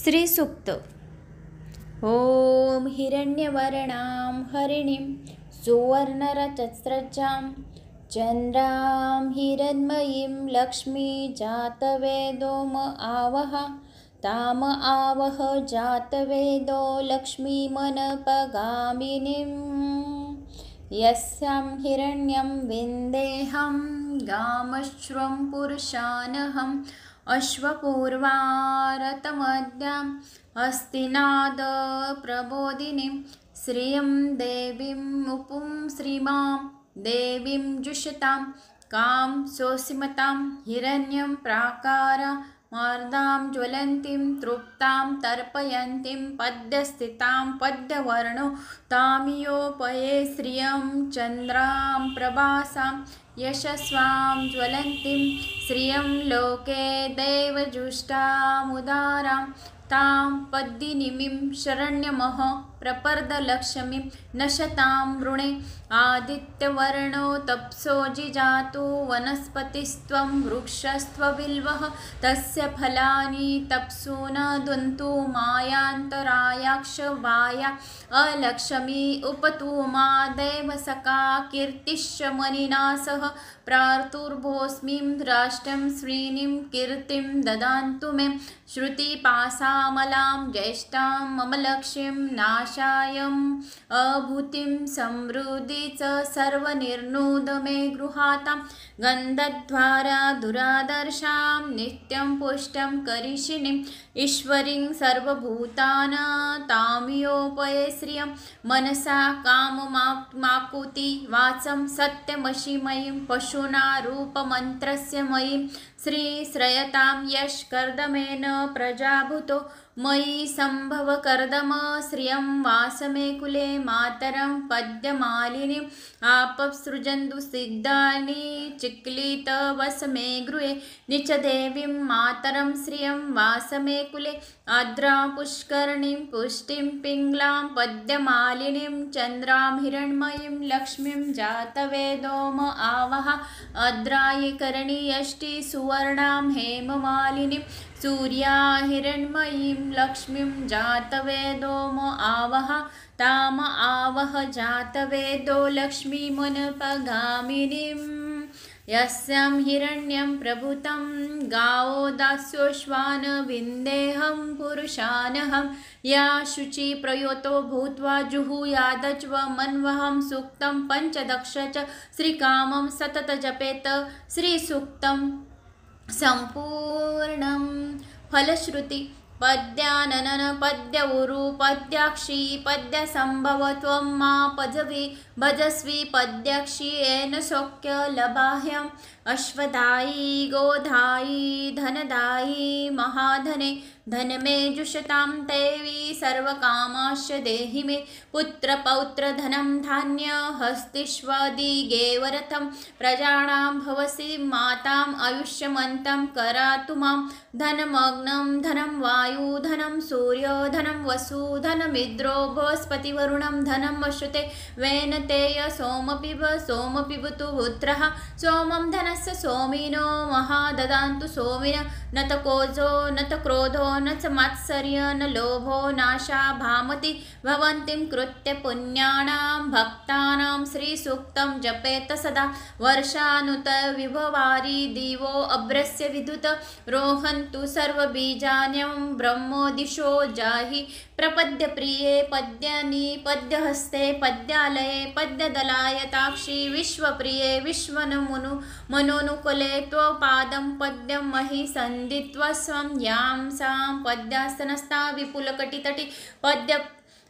श्रीसूक्त। ॐ हिरण्यवर्णां हरिणीं सुवर्णरजस्रजां चन्द्रां हिरण्मयीं लक्ष्मीजातवेदोम आवह ताम आवह जातवेदो लक्ष्मीमनपगामिनीं यस्यां हिरण्यं विन्देहं गामश्वं पुरुषानहम् अश्वपूर्वारतमद्याम् अस्तिनादप्रबोधिनीं श्रियं देवीं उपुं श्रीमां देवीं जुषतां कां सोऽसीमतां हिरण्यं प्राकारामार्दां ज्वलन्तीं तृप्तां तर्पयन्तीं पद्यस्थितां पद्यवर्णो तामियोपये श्रियं चन्द्रां प्रभासां यशस्वां ज्वलन्तीं श्रियं लोके देवजुष्टामुदारां तां पद्मिनीं शरण्यमः प्रपर्दलक्ष्मीं नशतां वृणे आदित्यवर्णो तप्सो जिजातु वनस्पतिस्त्वं वृक्षस्त्वबिल्वः तस्य फलानि तप्सु न दन्तु मायान्तरायाक्षवाया अलक्ष्मी उपतु मा देवसखा कीर्तिश्च मनिना सह प्रार्तुर्भोस्मिं राष्ट्रं श्रीनिं कीर्तिं ददान्तु मे श्रुतिपासामलां ज्येष्ठां मम लक्ष्मीं नाशायम् अभूतिं समृद्धि च सर्वनिर्णुद मे गृहातां गन्धद्वारा दुरादर्शां नित्यं पुष्टं करिष्यिणीं ईश्वरीं सर्वभूतानां तामियोपये श्रियं मनसा काममाकुति वाचं सत्यमशिमयीं पशुना रूपमन्त्रस्य मयीं श्रीश्रयतां यश्कर्दमेन प्रजाभूतो मयि सम्भव कर्दम श्रियं वासमे कुले मातरं पद्यमालिनीम् आपसृजन्तु सिग्धानि चिक्लितवसमे गृहे निचदेवीं मातरं श्रियं वासमे कुले आद्रां पुष्करणीं पुष्टिं पिङ्गलां पद्यमालिनीं चन्द्रां हिरण्मयीं लक्ष्मीं जातवेदोम आवह आद्रायिकरणी यष्टि सुवर्णां हेममालिनीं सूर्या हिरण्मयीं लक्ष्मीं जातवेदोम आवह ताम आवह जातवेदो लक्ष्मीमनपगामिनीं यस्यां हिरण्यं प्रभूतं गावो दास्योश्वान विन्देहं पुरुषानहं या शुचि प्रयोतो भूत्वा जुहुयादच्व मन्वहं सूक्तं पञ्चदश च श्रीकामं सतत जपेत श्रीसूक्तं सम्पूर्णं फलश्रुति पद्याननन पद्य उरु पद्याक्षी पद्यसम्भव त्वं मा पजवि भजस्वी पद्याक्षी येन शोक्य लभाह्यम् अश्वदायी गोधायी धनदायी महाधने धनमे जुषतां देवी सर्वकामाश्च देहि मे पुत्रपौत्रधनं धान्य हस्तिष्वदिगेवरथं प्रजानां भवसि माताम् आयुष्यमन्तं करातु मां धनमग्नं धनं वायु धनं सूर्यो धनं वसु धनमिन्द्रो बृहस्पतिवरुणं धनं वसुते वेनतेय सोमपिबतु पुत्रः सोमं धनस्य सोमिनो महाददान्तु सोमिन न त कोजो न त क्रोधो न च मात्सर्य न लोभो नाशा भामति भवन्तीं कृत्य पुण्यानां भक्तानां श्रीसूक्तं जपेत सदा वर्षानुत विभवारि दिवो अभ्रस्य विद्युत रोहन्तु सर्वबीजान्यं ब्रह्मोदिशो जाहि प्रपद्य प्रिये पद्यानि पद्यहस्ते पद्यालये पद्यदलायताक्षी विश्वप्रिये विश्वनमुनु मनोनुकुले त्वपादं पद्यं महि सन्दित्वा स्वं यां सां पद्यासनस्था विपुलकटितटी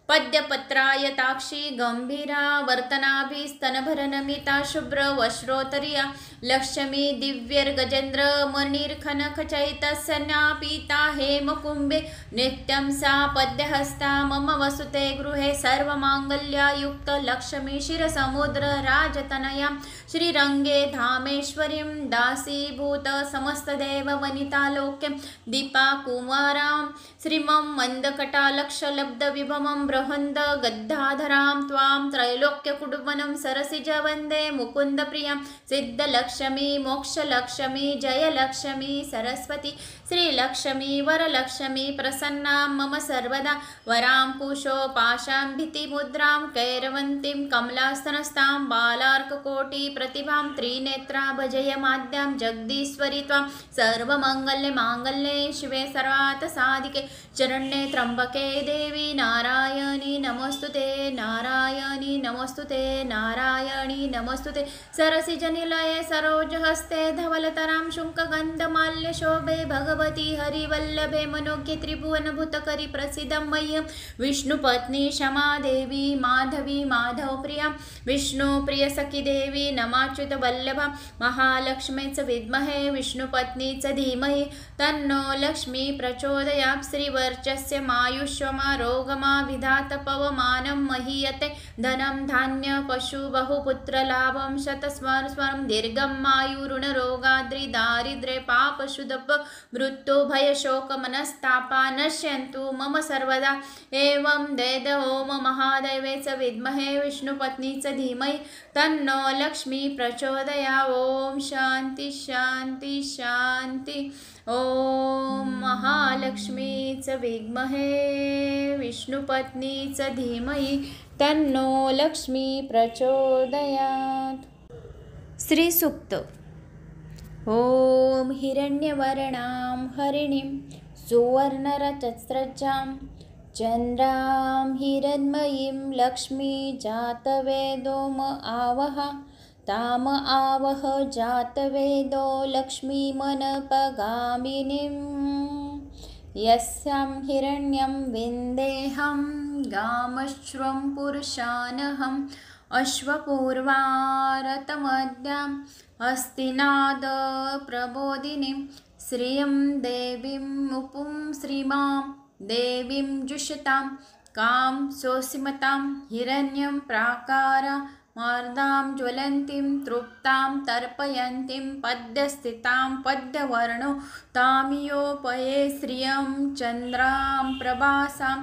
पद्यपत्रायताक्षी गंभीरा वर्तनाभिस्तनभरनमिता शुभ्रवश्रोत्तरीया लक्ष्मी दिव्यर्गजेन्द्र मणिर्खनखचैतस्यन्नापीता हेमकुम्भे नित्यं सा पद्यहस्ता मम वसुते गृहे सर्वमाङ्गल्यायुक्त लक्ष्मी क्षीरसमुद्र राजतनयां श्रीरङ्गे धामेश्वरीं दासीभूत समस्तदेववनितालोक्यं दीपाकुमारां श्रीमं मन्दकटालक्षलब्धविभवं बृहन्द गद्धाधरां त्वां त्रैलोक्यकुडुम्बनं सरसिज वन्दे मुकुन्दप्रियं सिद्धलक्ष्मी मोक्षलक्ष्मी जयलक्ष्मी सरस्वती श्रीलक्ष्मी वरलक्ष्मी प्रसन्नां मम सर्वदा वरां कुशोपाशां भीतिमुद्रां कैरवन्तीं कमलास्तनस्तां बालार्ककोटिप्रतिभां त्रिनेत्रा भजयमाद्यां जगदीश्वरि त्वां सर्वमङ्गल्यमाङ्गल्ये शिवे सर्वार्थसाधिके शरण्ये त्र्यम्बके देवी नारायणी नमोस्तुते नारायणी नमोस्तुते नारायणी नमोस्तुते सरसिजनिलये सरोजहस्ते धवलतरां शुङ्कगन्धमाल्यशोभे भगवती हरिवल्लभे मनोज्ञे त्रिभुवनभूतकरि प्रसीदं मह्यं विष्णुपत्नी क्षमा देवी माधवी माधवप्रिया विष्णुप्रियसखी देवी नमाच्युतवल्लभा महालक्ष्मी च विद्महे विष्णुपत्नी च धीमहि तन्नो लक्ष्मी प्रचोदयात् श्रीवर्चस्य मायुष्यमारोगमा विधात पवमानं महीयते धनं धान्य पशु बहुपुत्रलाभं शतस्वर्षं दीर्घं मायुरुणरोगाद्रि दारिद्र्ये पापशुदप मृत्यु भयशोकमनस्तापा नश्यन्तु मम सर्वदा एवं वेद ओम महादेवे च विद्महे विष्णुपत्नी च धीमहि तन्नो लक्ष्मी प्रचोदयात् ओम शांति शांति शांति ओम महालक्ष्मी च विद्महे विष्णुपत्नी च धीमहि तन्नो लक्ष्मी प्रचोदयात्। श्री सूक्त। ओम हिरण्यवर्णां हरिणीं सुवर्णरजस्रजां चन्द्रां हिरण्मयीं लक्ष्मी जातवेदोम आवह ताम आवह जातवेदो लक्ष्मीमनपगामिनीं यस्यां हिरण्यं विन्देहं गामश्वं पुरुषानहम् अश्वपूर्वारतमद्याम् अस्तिनाद प्रबोधिनीं श्रियं देवीं उपुं श्रीमां देवीं जुषतां कां सोऽसीमतां हिरण्यं प्राकारा मार्दां ज्वलन्तीं तृप्तां तर्पयन्तीं पद्यस्थितां पद्यवर्णो तामियोपये श्रियं चन्द्रां प्रभासां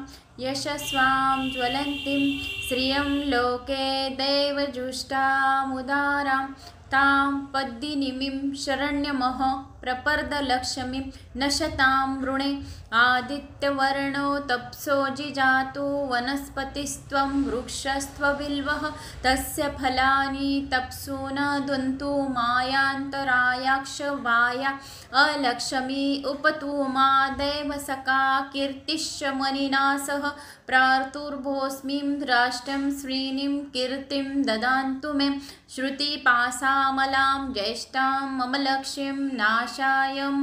यशस्वां ज्वलन्तीं श्रियं लोके दैवजुष्टामुदारां तां पद्मिनीं शरण्यमः प्रपर्दलक्ष्मीं नशतां वृणे आदित्यवर्णो तप्सो जिजातु वनस्पतिस्त्वं वृक्षस्त्वबिल्वः तस्य फलानि तप्सु न दन्तु मायान्तरायाक्षवाया अलक्ष्मी उपतुमा देवसका कीर्तिश्च मनिना सह प्रार्तुर्भोस्मिं राष्ट्रं श्रीनिं कीर्तिं ददान्तु मे श्रुतिपासामलां ज्येष्ठां मम लक्ष्मीं नाशायम्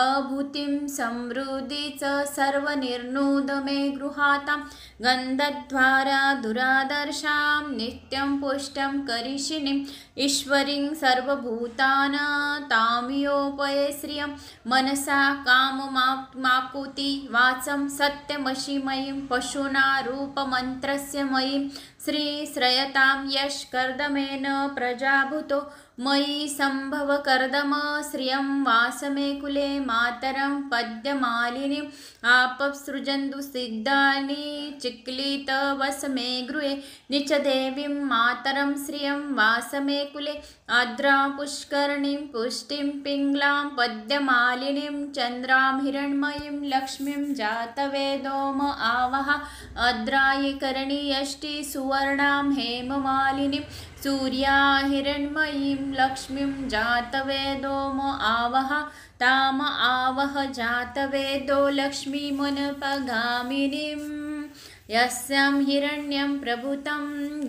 अभूतिं समृद्धि च सर्वनिर्णूद मे गृहातां गन्धद्वारा दुरादर्शां नित्यं पुष्टं करिषिणीं ईश्वरीं सर्वभूतानां तामियोपये श्रियं मनसा काममाकुति वाचं सत्यमशिमयीं पशुना रूपमन्त्रस्य मयीं श्रीश्रयतां यशकर्दमेन प्रजाभूतो मयि सम्भव कर्दम श्रियं वासमे कुले मातरं पद्यमालिनीम् आपसृजन्तु सिग्धानि चिक्लित वसमे गृहे निचदेवीं मातरं श्रियं वासमे कुले आद्रा पुष्करणीं पुष्टिं पिङ्गलां पद्यमालिनीं चन्द्रां हिरण्मयीं लक्ष्मीं जातवेदोम आवह अद्रायिकरणी यष्टि सुवर्णां हेममालिनीं सूर्या हिरण्मयीं लक्ष्मीं जातवेदोम आवह ताम आवह जातवेदो लक्ष्मीमनपगामिनीं यस्यां हिरण्यं प्रभुतं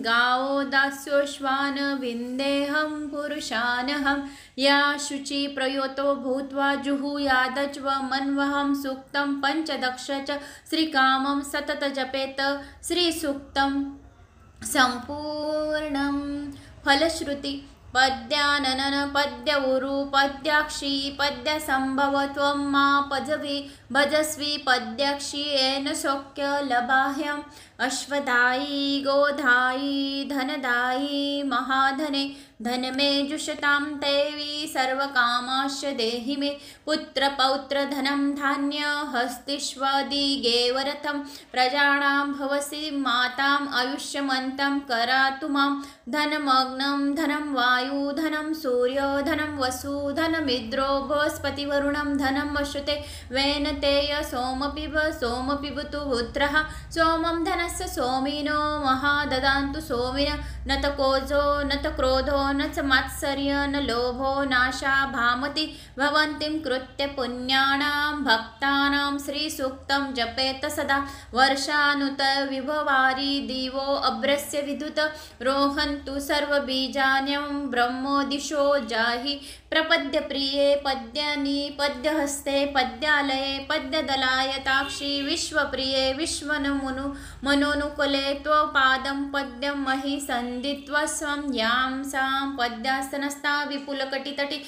गावो दास्योश्वान विन्देहं पुरुषानहं या शुचि प्रयोतो भूत्वा जुहुयादच्व मन्वहं सूक्तं पञ्चदश च श्रीकामं सतत जपेत श्रीसूक्तं सम्पूर्णं फलश्रुति पद्याननन पद्य उरु पद्याक्षी पद्यसम्भव त्वं मा पजवे भजस्वी पद्यक्षी येन शोक्य लभाह्यम् अश्वदायी गोधायी धनदायी महाधने धन मे जुषतां देवी सर्वकामाश्च देहि मे पुत्रपौत्र धनं धान्य हस्तिष्वदिगेवरथं प्रजानां भवसि माताम् आयुष्यमन्तं करातु मां धनमग्नं धनं वायु धनं सूर्यो धनं वसु धनमिद्रो बृहस्पतिवरुणं धनं वसुते वेनतेय सोमपिबतु पुत्रः सोमं धनस्य सोमिनो महाददान्तु सोमिन न त कोजो न त क्रोधो न च मात्सर्य न लोभो नाशा भामति भवन्तीं कृत्य पुण्यानां भक्तानां श्रीसूक्तं जपेत सदा वर्षानुत विभवारि दिवो अभ्रस्य विद्युत रोहन्तु सर्वबीजान्यं ब्रह्मोदिशो जाहि प्रपद्य प्रिये पद्यनि पद्यहस्ते पद्यालये पद्यदलायताक्षी विश्वप्रिये विश्वनमुनु मनोनुकुले त्वपादं पद्यं महि सन्दित्वा स्वं यां सां पद्यास्तनस्था विपुलकटितटी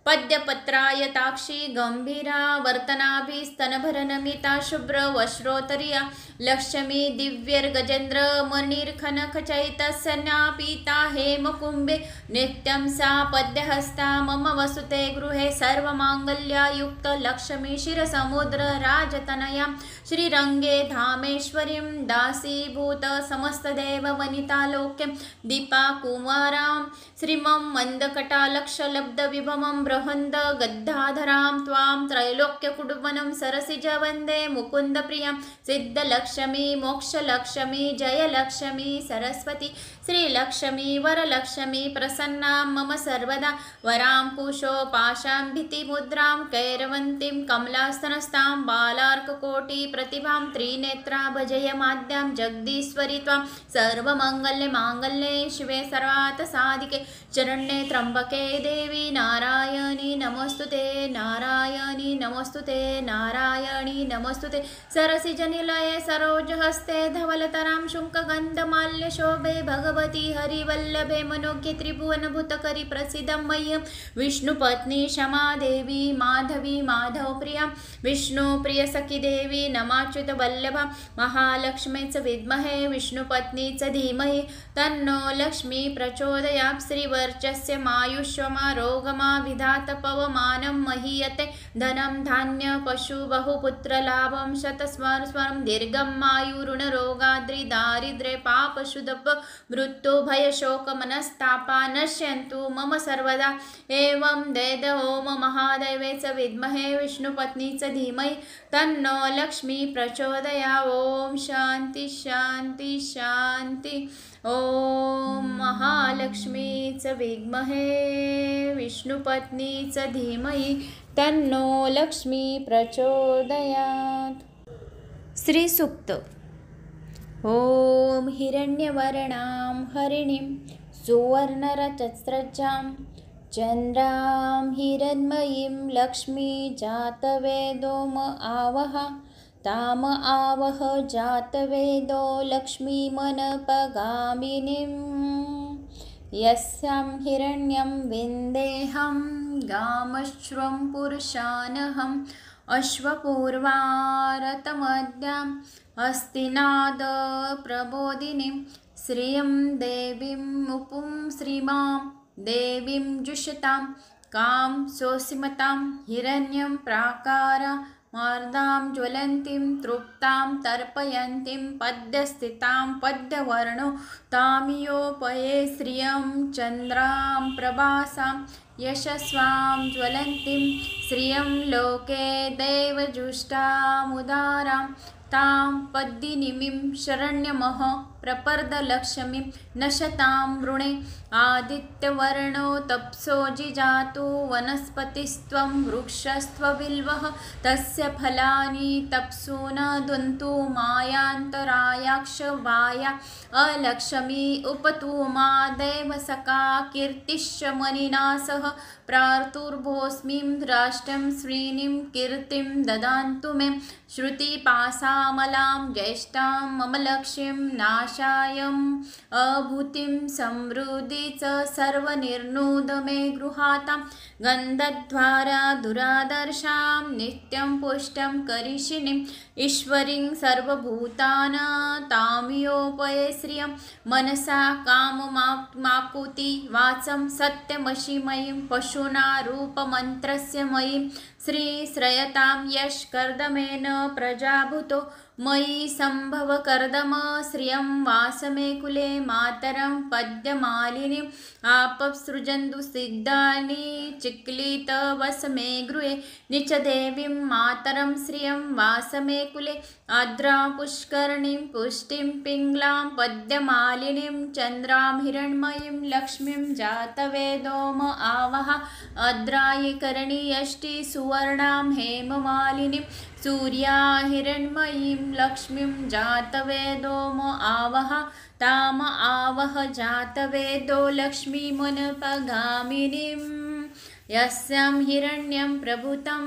पद्यपत्रायताक्षी गंभीरा वर्तनाभिस्तनभरनमिता शुभ्रवश्रोत्तरीया लक्ष्मी दिव्यर्गजेन्द्र मणिर्खनखचैतस्यन्यापीता हेमकुम्भे नित्यं सा पद्यहस्ता मम वसुते गृहे सर्वमाङ्गल्ययुक्त लक्ष्मी क्षीरसमुद्र राजतनयां श्रीरङ्गे धामेश्वरीं दासीभूत समस्तदेववनितालोक्यं दीपाकुमारां श्रीमं मन्दकटालक्षलब्धविभवं बृहन्द गद्धाधरां त्वां त्रैलोक्यकुटुम्बनं सरसिज वन्दे मुकुन्दप्रियां सिद्धलक्ष्मी मोक्षलक्ष्मी जयलक्ष्मी सरस्वती श्रीलक्ष्मी वरलक्ष्मी प्रसन्नां मम सर्वदा वरां कुशोपाशां भीतिमुद्रां कैरवन्तीं कमलास्तनस्तां बालार्ककोटिप्रतिभां त्रिनेत्रा भजय माद्यां जगदीश्वरि त्वां सर्वमङ्गल्ये शिवे सर्वार्थसाधिके शरण्ये त्र्यम्बके देवी नारायणी नमोस्तुते नारायणी नमोस्तुते नारायणी नमोस्तुते सरसिजनिलये सरोजहस्ते धवलतरां शुङ्कगन्धमाल्यशोभे भगवती हरिवल्लभे मनोज्ञे त्रिभुवनभूतकरि प्रसीदं मह्यं विष्णुपत्नी क्षमा देवी माधवी माधवप्रिया विष्णुप्रियसखी देवी नमाच्युतवल्लभा महालक्ष्मी च विद्महे विष्णुपत्नी च धीमहि तन्नो लक्ष्मी प्रचोदयात् श्रीवर्चस्य मायुष्यमारोगमा विधात पवमानं महीयते धनं धान्य पशु बहुपुत्रलाभं शतस्वरं दीर्घं आयुरुणरोगाद्रिदारिद्र्ये पापशुदप मृत्युभयशोकमनस्तापा नश्यन्तु मम सर्वदा एवं वेद ओम महादेवे च विद्महे विष्णुपत्नी च धीमहि तन्नो लक्ष्मी प्रचोदया ओम शांति शांति शांति ओम महालक्ष्मी च विद्महे विष्णुपत्नी च धीमहि तन्नो लक्ष्मी प्रचोदयात्। श्री सूक्त। ओम हिरण्यवर्णां हरिणीं सुवर्णरजस्रजां चन्द्रां हिरण्मयीं लक्ष्मी जातवेदोम आवह ताम आवह जातवेदो लक्ष्मीमनपगामिनीं यस्यां हिरण्यं विन्देहं गामश्वं पुरुषानहम् अश्वपूर्वारतमद्याम् अस्तिनाद प्रबोधिनीं श्रियं देवीं मुपुं श्रीमां देवीं जुषतां कां सोऽसीमतां हिरण्यं प्राकारा मार्दां ज्वलन्तीं तृप्तां तर्पयन्तीं पद्यस्थितां पद्यवर्णो तामियोपये श्रियं चन्द्रां प्रभासां यशस्वां ज्वलन्तीं श्रियं लोके देवजुष्टामुदारां तां पद्मिनीं शरण्यमः प्रपर्दलक्ष्मीं नशतां वृणे आदित्यवर्णो तप्सो जिजातु वनस्पतिस्त्वं वृक्षस्त्वबिल्वः तस्य फलानि तप्सु न दन्तु मायान्तरायाक्ष वाया अलक्ष्मी उपतु मा देवसखा कीर्तिश्च मनिना सह प्रार्तुर्भोस्मिं राष्ट्रं श्रीनिं कीर्तिं ददान्तु मे श्रुतिपासामलां ज्येष्ठां मम लक्ष्मीं नाश पाशायम् अभूतिं समृद्धीच सर्वनिर्णूद मे गृहातां गन्धद्वारा दुरादर्शां नित्यं पुष्टं करिषिणीम् ईश्वरीं सर्वभूतानां तामियोपये श्रियं मनसा काममाकुति वाचं सत्यमशिमयीं पशुना रूपमन्त्रस्य मयीं श्रीश्रयतां यशकर्दमेन प्रजाभूतो मयि सम्भव कर्दम श्रियं वासमे कुले मातरं पद्यमालिनीम् आपसृजन्तु सिग्धानि चिक्लित वसमे गृहे निचदेवीं मातरं श्रियं वासमे कुले आद्रा पुष्करणीं पुष्टिं पिङ्गलां पद्यमालिनीं चन्द्रां हिरण्मयीं लक्ष्मीं जातवेदोम आवह अद्रायिकरणी यष्टि सुवर्णां हेममालिनीं सूर्या हिरण्मयीं लक्ष्मीं जातवेदोम आवह ताम आवह जातवेदो लक्ष्मीमुनपगामिनीम् यस्यां हिरण्यं प्रभुतं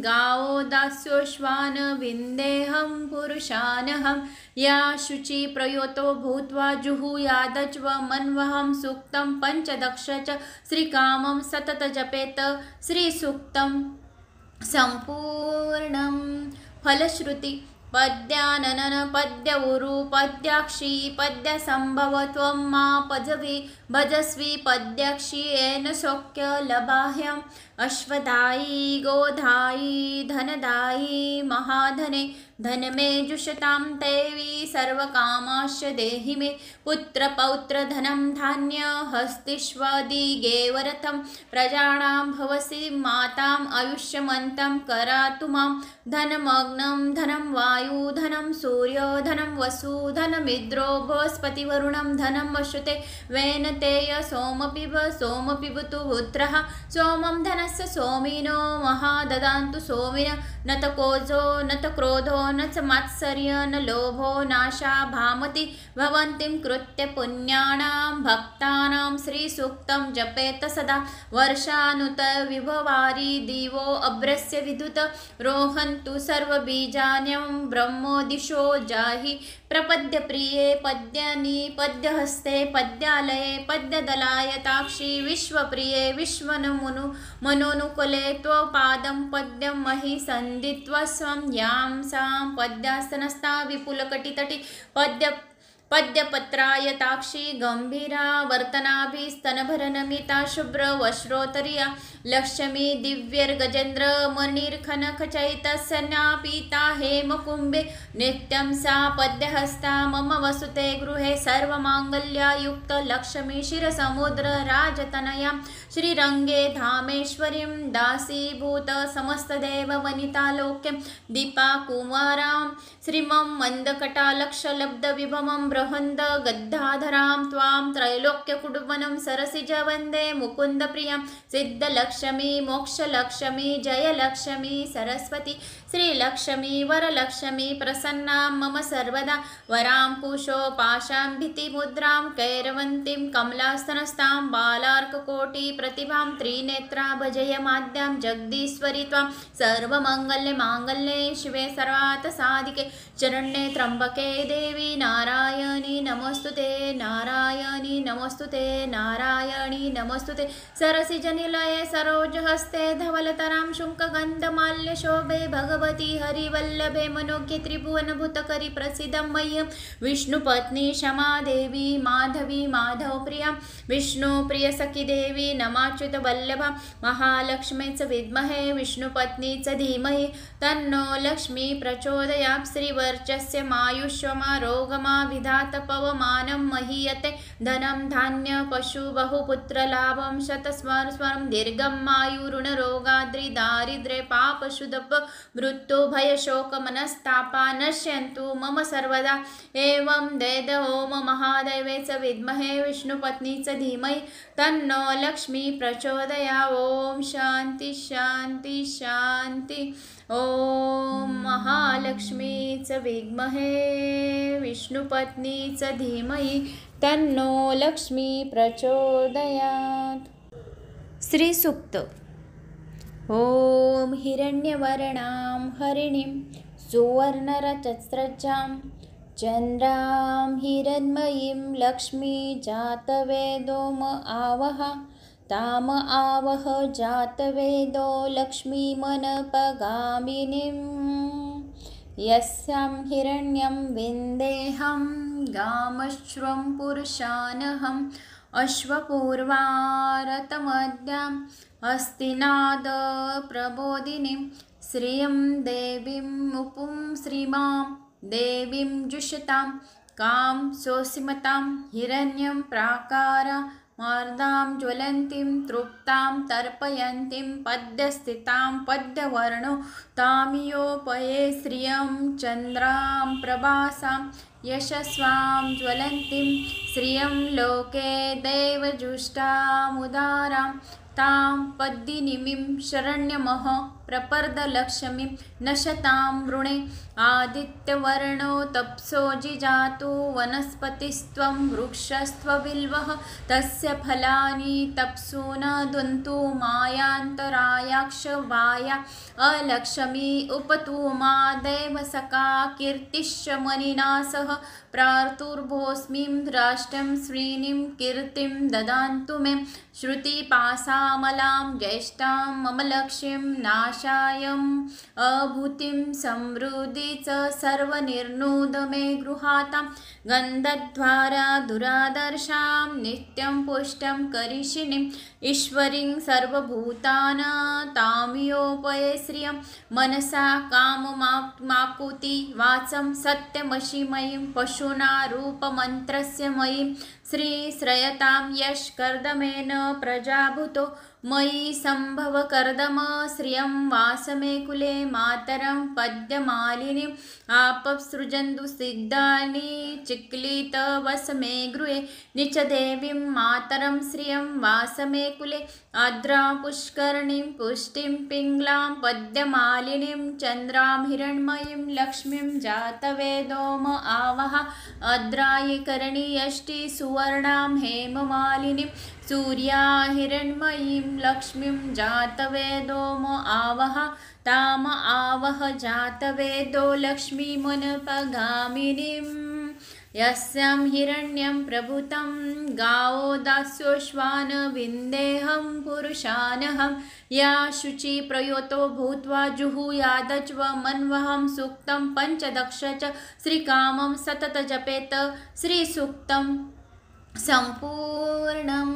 गावो दास्योश्वान विन्देहं पुरुषानहं या शुचि प्रयोतो भूत्वा जुहुयादज्व मन्वहं सूक्तं पञ्चदश च श्रीकामं सतत जपेत श्रीसूक्तं सम्पूर्णं फलश्रुति पद्यानन पद्य उरु पद्याक्षी पद्य संभव त्वं मा पजवी भजस्वी पद्याक्षी येन शोक्य लभाह्यम् अश्वदायी गोधायी धनदायी महाधने धनमे जुषतां देवी सर्वकामाश्च देहि मे पुत्रपौत्र धनं धान्य हस्तिष्वदिगेवरथं प्रजानां भवसि माताम् आयुष्यमन्तं करातु मां धनमग्नं धनं वायु धनं सूर्यो धनं वसु धनमिद्रो बृहस्पतिवरुणं धनं वशुते वेनतेय सोमपिब सोमपिबतु पुत्रः सोमं धनस्य सोमिनो महाददान्तु सोमिन न त कोजो न त क्रोधो न च मात्सर्य न लोभो नाशा भामति भवन्तीं कृत्य पुण्यानां भक्तानां श्रीसूक्तं जपेत सदा वर्षानुत विभवारि दिवो अभ्रस्य विद्युत रोहन्तु सर्वबीजान्यं ब्रह्मोदिशो जाहि प्रपद्य प्रिये पद्यनि पद्यहस्ते पद्यालये पद्यदलायताक्षी विश्वप्रिये विश्वनमुनु मनोनुकुले त्वपादं पद्यं महि सन्दित्वस्वं यां सां पद्यास्तनस्था विपुलकटितटी पद्यपत्रायताक्षी गंभीरा वर्तनाभिस्तनभरनमिता शुभ्र वश्रोत्तरीया लक्ष्मी दिव्यर्गजेन्द्र मणिर्खनखचैतस्यन्यापीता हेमकुम्भे नित्यं सा पद्यहस्ता मम वसुते गृहे सर्वमाङ्गल्यायुक्त लक्ष्मी क्षीरसमुद्र राजतनयां श्रीरङ्गे धामेश्वरीं दासीभूत समस्तदेववनितालोक्यं दीपाकुमारां श्रीमं मन्दकटालक्षलब्धविभवं बृहन्द गद्धाधरां त्वां त्रैलोक्यकुडुम्बनं सरसिज वन्दे मुकुन्दप्रियं सिद्धलक्ष्मी मोक्षलक्ष्मी जयलक्ष्मी सरस्वती श्रीलक्ष्मी वरलक्ष्मी प्रसन्नां मम सर्वदा वरां कुशो पाशां भीतिमुद्रां कैरवन्तीं कमलास्तनस्तां बालार्ककोटिप्रतिभां त्रिनेत्रा भजयमाद्यां जगदीश्वरी त्वां सर्वमङ्गल्ये शिवे सर्वार्थसाधिके चरण्ये त्र्यम्बके देवी नारायणी नमोस्तुते नारायणी नमोस्तुते नारायणी नमोस्तुते सरसिजनिलये सरोजहस्ते धवलतरां शुङ्कगन्धमाल्यशोभे भगवती हरिवल्लभे मनोज्ञे त्रिभुवनभूतकरि प्रसीदं मह्यं विष्णुपत्नी क्षमा देवी माधवी माधवप्रिया विष्णुप्रियसखी देवी नमाच्युतवल्लभा महालक्ष्मी च विद्महे विष्णुपत्नी च धीमहि तन्नो लक्ष्मी प्रचोदयात् श्रीवर्चस्य मायुष्यमारोगमा विधात पवमानं महीयते धनं धान्य पशु बहुपुत्रलाभं शतस्वर्षं दीर्घं मायुरुणरोगाद्रि दारिद्र्ये पापशुदप मृत्युभयशोकमनस्तापा नश्यन्तु मम सर्वदा एवं वेद ओम महादेवे च विद्महे विष्णुपत्नी च धीमहि तन्नो लक्ष्मी प्रचोदया ओम शांति शांति शांति ओम महालक्ष्मी च विद्महे विष्णुपत्नी च धीमहि तन्नो लक्ष्मी प्रचोदयात्। श्री सूक्त। ओम हिरण्यवर्णां हरिणीं सुवर्णरजस्रजां चन्द्रां हिरण्मयीं लक्ष्मी जातवेदो म आवह ताम आवह जातवेदो लक्ष्मीमनपगामिनीं यस्यां हिरण्यं विन्देहं गामश्वं पुरुषानहम् अश्वपूर्वारतमद्यां हस्तिनादप्रबोधिनीं श्रियं देवीमुपुं श्रीमां देवीं जुषतां कां सोऽसीमतां हिरण्यं प्राकारामार्दां ज्वलन्तीं तृप्तां तर्पयन्तीं पद्यस्थितां पद्यवर्णो तामियोपये श्रियं चन्द्रां प्रभासां यशस्वां ज्वलन्तीं श्रियं लोके देवजुष्टामुदारां तां पद्मिनीं शरण्यमः प्रपर्दलक्ष्मीं नशतां वृणे आदित्यवर्णो तप्सो जिजातु वनस्पतिस्त्वं वृक्षस्त्वबिल्वः तस्य फलानि तप्सु न दन्तु मायान्तरायाक्षवाया अलक्ष्मी उपतु मा देवसखा कीर्तिश्च मनिना सह प्रार्तुर्भोस्मिं राष्ट्रं श्रीनिं कीर्तिं ददान्तु मे श्रुतिपासामलां ज्येष्ठां मम लक्ष्मीं नाशायम् अभूतिं समृद्धि च सर्वनिर्णूद मे गृहातां गन्धद्वारा दुरादर्शां नित्यं पुष्टं करिषिणीं ईश्वरीं सर्वभूतानां तामियोपये श्रियं मनसा काममाकुति वाचं सत्यमशिमयीं पशुना रूपमन्त्रस्य मयीं श्रीश्रयतां यशकर्दमेन प्रजाभूतो मयि सम्भव कर्दम श्रियं वासमे कुले मातरं पद्यमालिनीम् आपसृजन्तु सिद्धानि चिक्लितवसमे गृहे निचदेवीं मातरं श्रियं वासमे कुले आर्द्रां पुष्करणीं पुष्टिं पिङ्गलां पद्यमालिनीं चन्द्रां हिरण्मयीं लक्ष्मीं जातवेदो म आवह आर्द्रायिकरणी यष्टि सुवर्णां हेममालिनीं सूर्या हिरण्मयीं लक्ष्मीं जातवेदो म आवह ताम आवह जातवेदो लक्ष्मीमनपगामिनीं यस्यां हिरण्यं प्रभुतं गावो दास्योश्वान विन्देहं पुरुषानहं या शुचि प्रयोतो भूत्वा जुहुयादच्व मन्वहं सूक्तं पञ्चदश च श्रीकामं सतत जपेत श्रीसूक्तं सम्पूर्णं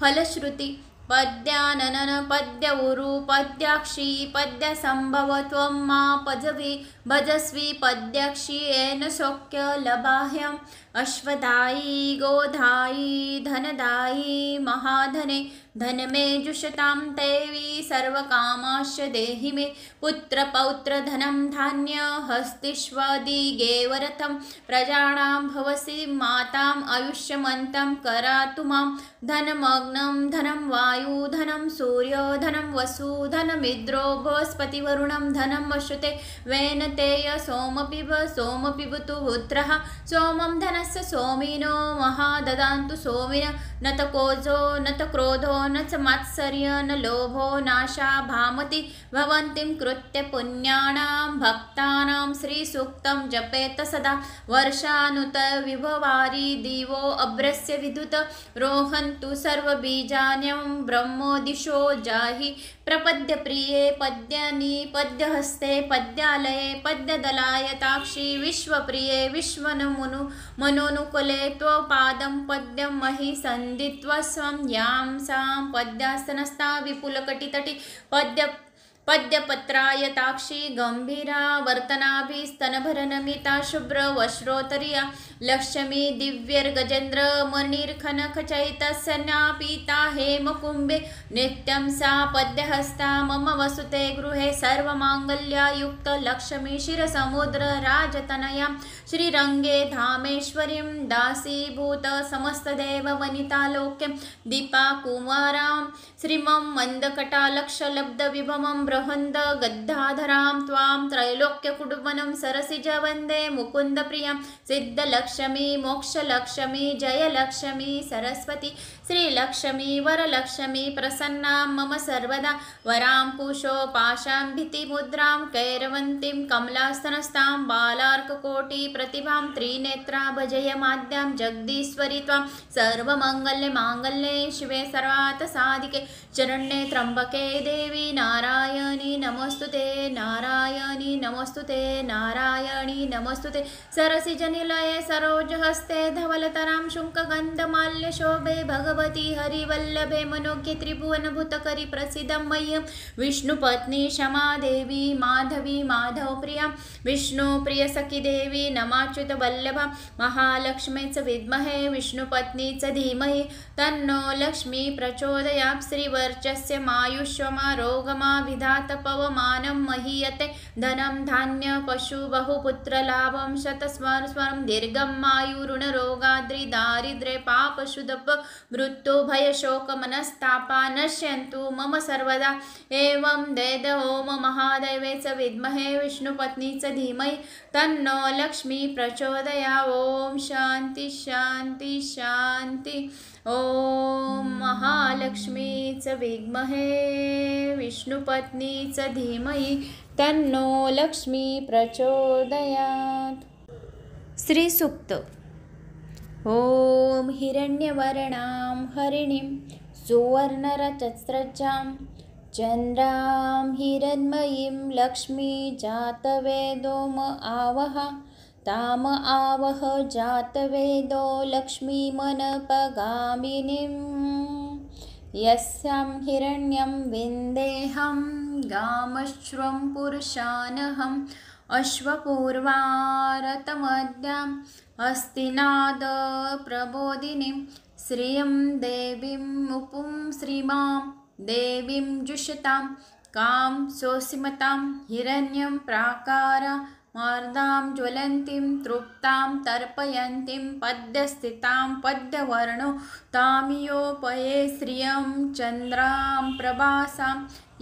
फलश्रुति पद्याननन पद्य उरु पद्याक्षी पद्यसम्भव त्वं मा भजस्वी पद्याक्षी येन शोक्य लभाह्यम् अश्वदायी गोधायी धनदायी महाधने धन मे जुषतां देवी सर्वकामाश्च देहि मे पुत्रपौत्र धनं धान्य हस्तिष्वदिगेवरथं प्रजानां भवसि माताम् आयुष्यमन्तं करातु मां धनमग्नं धनं वायु धनं सूर्यो धनं वसु धनमिन्द्रो बृहस्पतिवरुणं धनं वसुते वेनतेय सोमपिबतु पुत्रः सोमं धनस्य सोमिनो महाददान्तु सोमिन न त कोजो न त क्रोधो न च मात्सर्य न लोभो नाशा भामति भवन्तीं कृत्य पुण्यानां भक्तानां श्रीसूक्तं जपेत सदा वर्षानुत विभवारि दिवो अभ्रस्य विद्युत रोहन्तु सर्वबीजान्यं ब्रह्मोदिशो जाहि प्रपद्य प्रिये पद्यानि पद्यहस्ते पद्यालये पद्यदलायताक्षी विश्वप्रिये मनोनुकुले त्वपादं पद्यं महि सन्धित्वा स्वं यां सां पद्यास्तनस्था विपुलकटितटी पद्यपत्रायताक्षी गंभीरा वर्तनाभिस्तनभरनमिता शुभ्र वश्रोतरिया लक्ष्मी दिव्यर्गजेन्द्र मणिर्खनखचैतस्यन्या पीता हेमकुम्भे नित्यं सा पद्यहस्ता मम वसुते गृहे सर्वमाङ्गल्ययुक्त लक्ष्मी क्षीरसमुद्र राजतनयां श्रीरङ्गे धामेश्वरीं दासीभूत समस्तदेववनितालोक्यं दीपाकुमारां श्रीमं मन्दकटालक्षलब्धविभवं प्रहन्द गद्धाधरां त्वां त्रैलोक्यकुटुम्बनं सरसिज वन्दे मुकुन्दप्रियां सिद्धलक्ष्मी मोक्षलक्ष्मी जयलक्ष्मी सरस्वती श्रीलक्ष्मी वरलक्ष्मी प्रसन्नां मम सर्वदा वरां कुशोपाशां भीतिमुद्रां कैरवन्तीं कमलास्तनस्तां बालार्ककोटिप्रतिभां त्रिनेत्रा भजय माद्यां जगदीश्वरि त्वां सर्वमङ्गल्ये माङ्गल्ये शिवे सर्वार्थसाधिके शरण्ये त्र्यम्बके देवी नारायणी नमोस्तुते नारायणी नमोस्तुते नारायणी नमोस्तुते सरसिजनिलये सरोजहस्ते धवलतरां शुङ्कगन्धमाल्यशोभे भगवती हरिवल्लभे मनोज्ञे त्रिभुवनभूतकरि प्रसीदं मह्यं विष्णुपत्नी क्षमा देवी माधवी माधवप्रिया विष्णुप्रियसखी देवी नमाच्युतवल्लभा महालक्ष्मीच विद्महे विष्णुपत्नीच धीमहि तन्नो लक्ष्मी प्रचोदयात् श्रीवर्चस्य मायुष्यमारोगमा विधात पवमानं महीयते धनं धान्य पशु बहुपुत्रलाभं शतस्वरं दीर्घं आयुरुणरोगाद्रि दारिद्र्ये पापशुदप मृत्यु भयशोकमनस्तापा नश्यन्तु मम सर्वदा एवं वेद ओम महादेवे च विद्महे विष्णुपत्नी च धीमहि तन्नो लक्ष्मी प्रचोदया ओम शांति शांति शांति ओम महालक्ष्मी च विद्महे विष्णुपत्नी च धीमहि तन्नो लक्ष्मी प्रचोदयात्। श्री सूक्त। ओम हिरण्यवर्णां हरिणीं सुवर्णरजस्रजां चन्द्रां हिरण्मयीं लक्ष्मी जातवेदोम आवह ताम आवह जातवेदो लक्ष्मीमनपगामिनीं यस्यां हिरण्यं विन्देहं गामश्वं पुरुषानहम् अश्वपूर्वारतमद्याम् अस्तिनाद प्रबोधिनीं श्रियं देवीं उपुं श्रीमां देवीं जुषतां कां सोऽसीमतां हिरण्यं प्राकारा मार्दां ज्वलन्तीं तृप्तां तर्पयन्तीं पद्यस्थितां पद्यवर्णो तामियोपये श्रियं चन्द्रां प्रभासां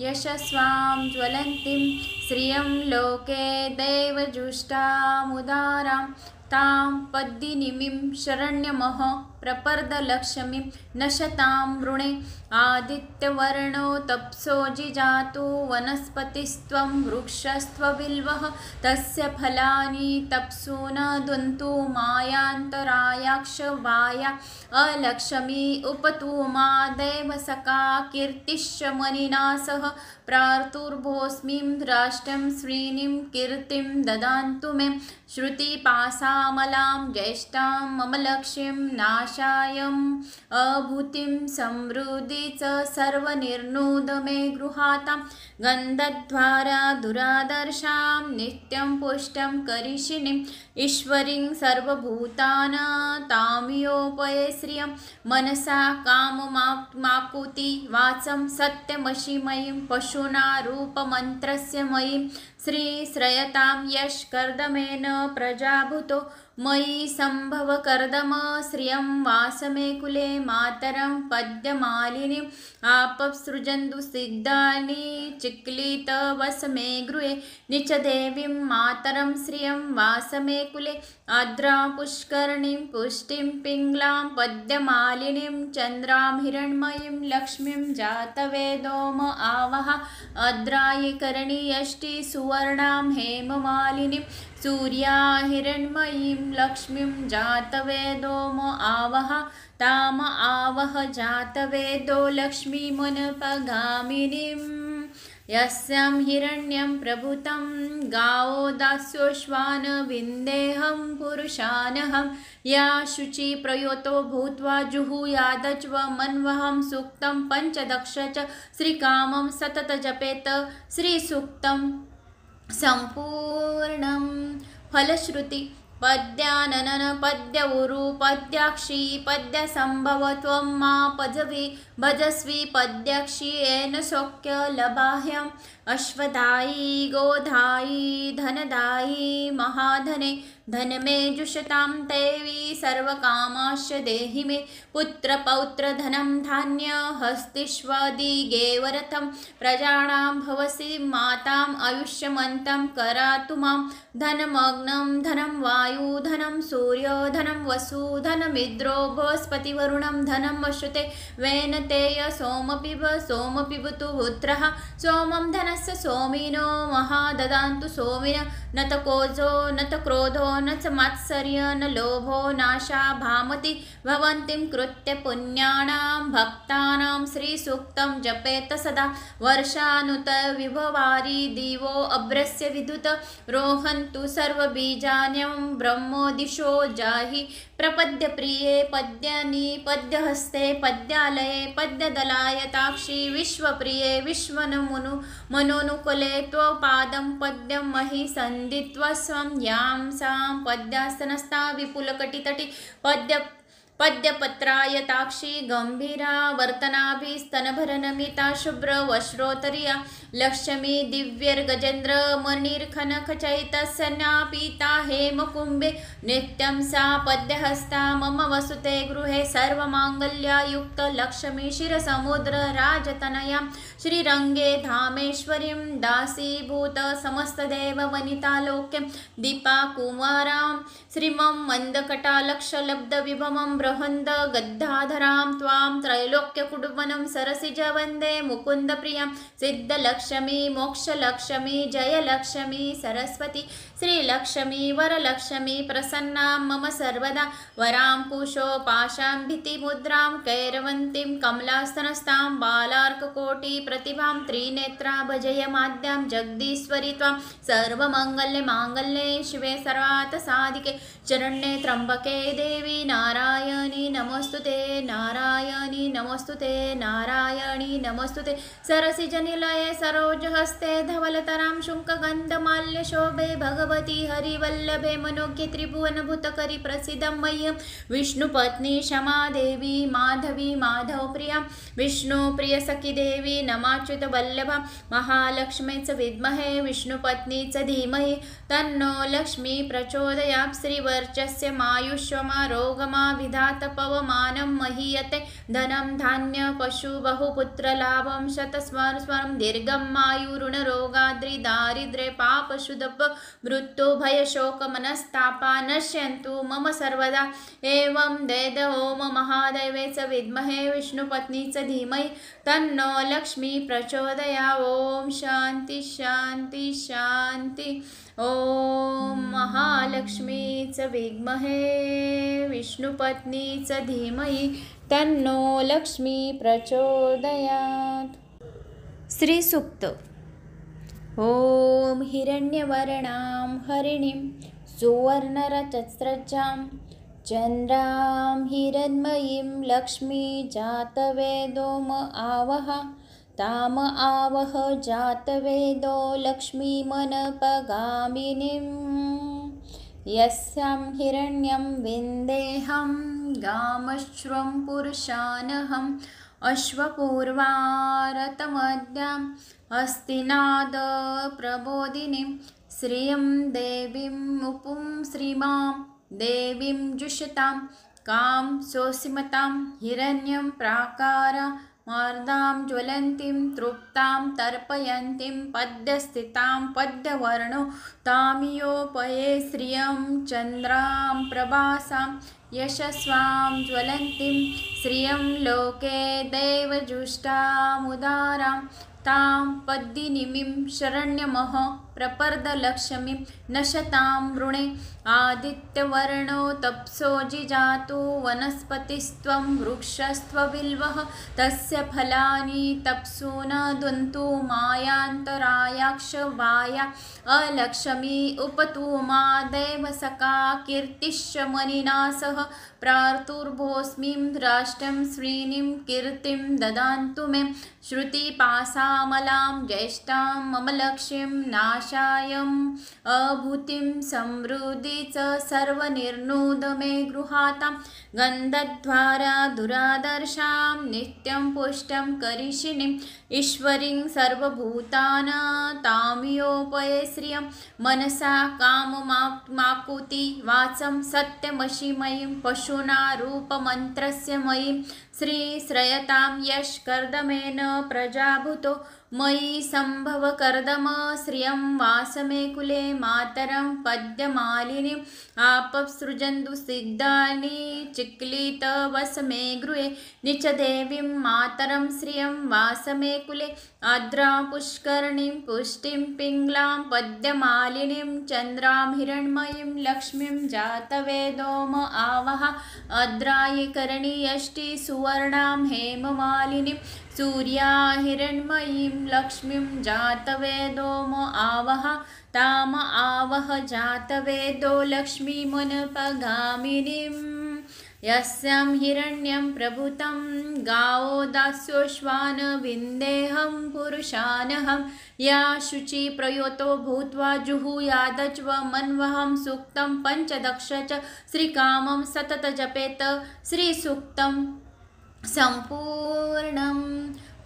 यशस्वां ज्वलन्तीं श्रियं लोके देवजुष्टामुदारां तां पद्मिनीं शरण्यमः प्रपर्दलक्ष्मीं नशतां वृणे आदित्यवर्णो तप्सो जिजातु वनस्पतिस्त्वं वृक्षस्त्वबिल्वः तस्य फलानि तप्सु न दन्तु मायान्तरायाक्ष वाया अलक्ष्मी उपतुमा देवसका कीर्तिश्च मनिना सह प्रार्तुर्भोस्मिं राष्ट्रं श्रीनिं कीर्तिं ददान्तु मे श्रुतिपासामलां ज्येष्ठां मम लक्ष्मीं नाशायम् अभूतिं समृद्धि च सर्वनिर्णूद मे गृहातां गन्धद्वारा दुरादर्शां नित्यं पुष्टं करिष्यिनीं ईश्वरीं सर्वभूतानां तामियोपये श्रियं मनसा काममाकुति वाचं सत्यमशिमयीं पशुना रूपमन्त्रस्य मयीं श्रीश्रयतां यशकर्दमेन प्रजाभूतो मयि सम्भव कर्दम श्रियं वासमे कुले मातरं पद्यमालिनीम् आपसृजन्तु सिद्धानि चिक्लित वसमे गृहे निचदेवीं मातरं श्रियं वासमे कुले आद्रां पुष्करणीं पुष्टिं पिङ्गलां पद्यमालिनीं चन्द्रां हिरण्मयीं लक्ष्मीं जातवेदोम आवह आद्रायिकरणी यष्टि सुवर्णां हेममालिनीं सूर्या हिरण्मयीं लक्ष्मीं जातवेदोम आवह ताम आवह जातवेदो लक्ष्मीमनपगामिनीं यस्यां हिरण्यं प्रभुतं गावो दास्योश्वान विन्देहं पुरुषानहं या शुचि प्रयोतो भूत्वा जुहुयादच्व मन्वहं सूक्तं पञ्चदश च श्रीकामं सतत जपेत श्रीसूक्तं सम्पूर्णं फलश्रुति पद्याननन पद्य उरु पद्याक्षी पद्यसम्भव त्वं मा पजवि भजस्वी पद्यक्षी येन शोक्य लभाह्यम् अश्वदायी गोधायी धनदायी महाधने धन मे जुषतां देवी सर्वकामाश्च देहि मे पुत्र पौत्र धनं धान्य हस्तिष्वदिगेवरथं प्रजानां भवसि माताम् आयुष्यमन्तं करातु मां धनमग्नं धनं वायु धनं सूर्यो धनं वसु धनमिन्द्रो बृहस्पतिवरुणं धनं वसुते वेनतेय सोमपिबतु पुत्रः सोमं धनस्य सोमिनो महाददान्तु सोमिन न त कोजो न त क्रोधो न च मात्सर्य न लोभो नाशा भामति भवन्तीं कृत्य पुण्यानां भक्तानां श्रीसूक्तं जपेत सदा वर्षानुत विभवारि दिवो अभ्रस्य विद्युत रोहन्तु सर्वबीजान्यं ब्रह्मो दिशो जाहि प्रपद्य प्रिये पद्यनि पद्यहस्ते पद्यालये पद्यदलायताक्षी विश्वप्रिये विश्वनमुनु मनोनुकुले त्वपादं पद्यं महि सन्दित्वा स्वं यां सां पद्यास्तनस्था विपुलकटितटी पद्यपत्रायताक्षी गंभीरा वर्तनाभिस्तनभरनमिता शुभ्रवश्रोत्तरीया लक्ष्मी दिव्यर्गजेन्द्र मणिर्खनखचैतस्यन्नापीता हेमकुम्भे नित्यं सा पद्यहस्ता मम वसुते गृहे सर्वमाङ्गल्ययुक्त लक्ष्मी क्षीरसमुद्रराजतनयां श्रीरङ्गे धामेश्वरीं दासीभूत समस्तदेववनितालोक्यं दीपाकुमारां श्रीमं मन्दकटालक्षलब्धविभवं बृहन्द गद्धाधरां त्वां त्रैलोक्यकुडुम्बनं सरसिज वन्दे मुकुन्दप्रियां सिद्धलक्ष्मी मोक्षलक्ष्मी जयलक्ष्मी सरस्वती श्रीलक्ष्मी वरलक्ष्मी प्रसन्नां मम सर्वदा वरां कुशो पाशां भीतिमुद्रां कैरवन्तीं कमलास्तनस्तां बालार्ककोटिप्रतिभां त्रिनेत्रा भजयमाद्यां जगदीश्वरी त्वां सर्वमङ्गल्ये शिवे सर्वार्थसाधिके चरण्ये त्र्यम्बके देवी नारायणी नमोस्तुते नारायणी नमोस्तुते नारायणी नमोस्तुते सरसिजनिलये सरोजहस्ते धवलतरां शुङ्कगन्धमाल्यशोभे भगवती हरिवल्लभे मनोज्ञे त्रिभुवनभूतकरि प्रसीदं मह्यं विष्णुपत्नी क्षमा देवी माधवी माधवप्रिया विष्णुप्रियसखी देवी नमाच्युतवल्लभा महालक्ष्मीच विद्महे विष्णुपत्नीच धीमहि तन्नो लक्ष्मी प्रचोदयात् श्रीवर्चस्य मायुष्यमारोगमा विधात पवमानं महीयते धनं धान्य पशु बहुपुत्रलाभं शतस्वरं दीर्घं मायुरुणरोगाद्रि दारिद्र्ये पापशुदप मृत्युभयशोकमनस्तापा नश्यन्तु मम सर्वदा एवं वेद ओम महादेवे च विद्महे विष्णुपत्नी च धीमहि तन्नो लक्ष्मी प्रचोदया ओम शांति शांति शांति ओम महालक्ष्मी च विद्महे विष्णुपत्नी च धीमहि तन्नो लक्ष्मी प्रचोदयात्। श्री सूक्त। ओम हिरण्यवर्णां हरिणीं सुवर्णरजस्रजां चन्द्रां हिरण्मयीं लक्ष्मी जातवेदोम आवह ताम आवह जातवेदो लक्ष्मीमनपगामिनीं यस्यां हिरण्यं विन्देहं गामश्वं पुरुषानहम् अश्वपूर्वारतमद्याम् अस्तिनाद प्रबोधिनीं श्रियं देवीं मुपुं श्रीमां देवीं जुषतां कां सोऽसीमतां हिरण्यं प्राकारा मार्दां ज्वलन्तीं तृप्तां तर्पयन्तीं पद्यस्थितां पद्यवर्णो तामियोपये श्रियं चन्द्रां प्रभासां यशस्वां ज्वलन्तीं श्रियं लोके देवजुष्टामुदारां तां पद्मिनीं शरण्यमः प्रपर्दलक्ष्मीं नशतां वृणे आदित्यवर्णो तप्सो जिजातु वनस्पतिस्त्वं वृक्षस्त्वबिल्वः तस्य फलानि तप्सु न दन्तु मायान्तरायाक्षवाया अलक्ष्मी उपतु मा देवसखा कीर्तिश्च मनिना सह पुरः प्रातुर्भोस्मिं राष्ट्रं श्रीनिं कीर्तिं ददान्तु मे श्रुतिपासामलां ज्येष्ठां मम लक्ष्यं नाशायम् अभूतिं समृद्धि च सर्वनिर्णूद मे गृहातां गन्धद्वारा दुरादर्शां नित्यं पुष्टं करिष्यिनीम् ईश्वरीं सर्वभूतानां तामियोपये श्रियं मनसा काममाकुति वाचं सत्यमशिमयीं पशुना रूपमन्त्रस्य मयीं श्रीश्रयतां यशकर्दमेन प्रजाभूतो मयि सम्भव कर्दम श्रियं वासमे कुले मातरं पद्यमालिनीम् आपसृजन्तु सिग्धानि चिक्लितवसमे गृहे निचदेवीं मातरं श्रियं वासमे कुले आद्रा पुष्करणीं पुष्टिं पिङ्गलां पद्यमालिनीं चन्द्रां हिरण्मयीं लक्ष्मीं जातवेदोम आवह आद्रायिकरणी यष्टि सुवर्णां हेममालिनीं सूर्या हिरण्मयीं लक्ष्मीं जातवेदोम आवह ताम आवह जातवेदो लक्ष्मीमुनपगामिनीम् यस्यां हिरण्यं प्रभुतं गावो दास्योश्वान विन्देहं पुरुषानहं या शुचि प्रयोतो भूत्वा जुहुयादच्व मन्वहं सूक्तं पञ्चदश च श्रीकामं सतत जपेत श्रीसूक्तं सम्पूर्णं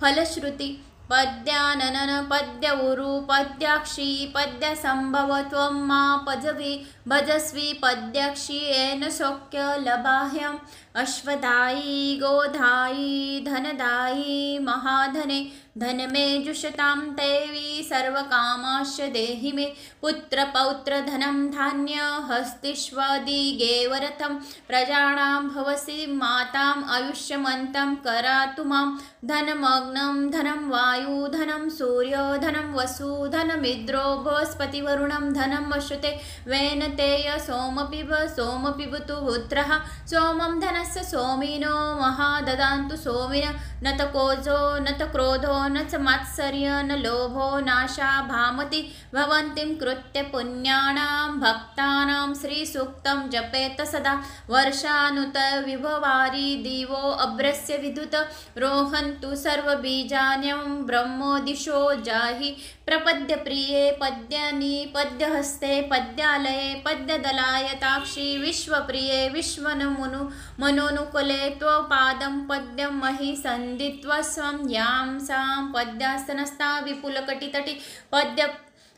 फलश्रुति पद्याननन पद्य उरु पद्याक्षी पद्य संभव त्वं मा पजवी भजस्वी पद्याक्षी येन शोक्य लभाह्यम् अश्वदायी गोधायी धनदायी महाधने धनमे जुषतां देवी सर्वकामाश्च देहि मे पुत्रपौत्र धनं धान्य हस्तिष्वदिगेवरथं प्रजानां भवसि माताम् आयुष्यमन्तं करातु मां धनमग्नं धनं वायु धनं सूर्यो धनं वसु धनमिन्द्रो बृहस्पतिवरुणं धनं वशुते वेनतेय सोमपिबतु पुत्रः सोमं धनस्य सोमिनो महाददान्तु सोमिन न त कोजो न त क्रोधो न च मात्सर्य न लोभो नाशा भामति भवन्तीं कृत्य पुण्यानां भक्तानां श्रीसूक्तं जपेत सदा वर्षानुत विभवारि दिवो अभ्रस्य विद्युत रोहन्तु सर्वबीजान्यं ब्रह्मोदिशो जाहि प्रपद्य प्रिये पद्यनि पद्यहस्ते पद्यालये पद्यदलायताक्षी विश्वप्रिये विश्वनमुनु मनोनुकुले त्वपादं पद्यं महि सन्दित्वा स्वं यां सां पद्यास्तनस्था विपुलकटितटी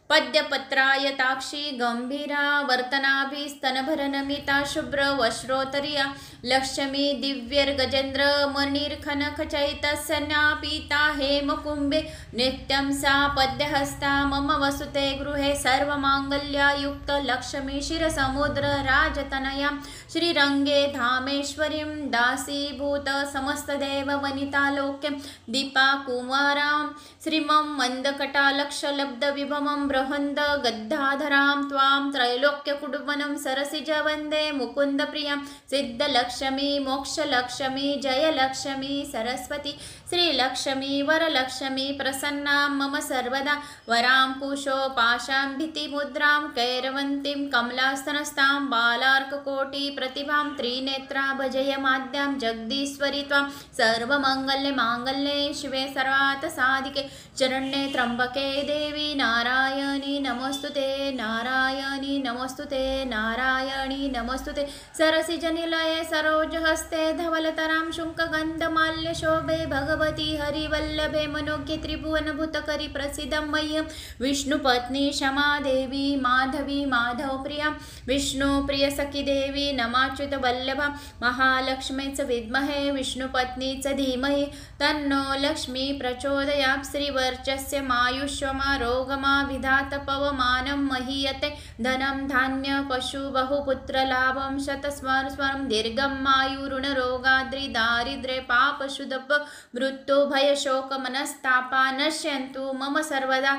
पद्यपत्रायताक्षी गंभीरा वर्तनाभिस्तनभरनमिता शुभ्र वश्रोतरिया लक्ष्मी दिव्यर्गजेन्द्र मणिर्खनखचैतस्यन्यापीता हेमकुम्भे नित्यं सा पद्यहस्ता मम वसुते गृहे सर्वमाङ्गल्यायुक्त लक्ष्मी शिरसमुद्र राजतनयां श्रीरङ्गे धामेश्वरीं दासीभूत समस्तदेववनितालोक्यं दीपाकुमारां श्रीमं मन्दकटालक्षलब्धविभवं बृहन्द गद्धाधरां त्वां त्रैलोक्यकुडुम्बनं सरसिज वन्दे मुकुन्दप्रियां सिद्धलक्ष्मी मोक्षलक्ष्मी जयलक्ष्मी सरस्वती श्रीलक्ष्मी वरलक्ष्मी प्रसन्नां मम सर्वदा वरां कुशोपाशां भीतिमुद्रां कैरवन्तीं कमलास्तनस्तां बालार्ककोटिप्रतिभां त्रिनेत्रा भजयमाद्यां जगदीश्वरी त्वां सर्वमङ्गल्ये शिवे सर्वार्थसाधिके शरण्ये त्र्यम्बके देवी नारायणी नमोस्तुते नारायणी नमोस्तुते नारायणी नमोस्तुते सरसिजनिलये सरोजहस्ते धवलतरां शुङ्कगन्धमाल्यशोभे भगवती हरिवल्लभे मनोज्ञे त्रिभुवनभूतकरि प्रसीदं मह्यं विष्णुपत्नी क्षमा देवी माधवी माधवप्रिया विष्णुप्रियसखी देवी नमाच्युतवल्लभा महालक्ष्मी च विद्महे विष्णुपत्नी च धीमहि तन्नो लक्ष्मी प्रचोदयात् श्रीवर्चस्य मायुष्यमारोगमा विधात पवमानं महीयते धनं धान्य पशु बहुपुत्रलाभं शतस्वरं दीर्घं मायुरुणरोगाद्रि दारिद्र्ये पापशुदप मृत्यु भयशोकमनस्तापा नश्यन्तु मम सर्वदा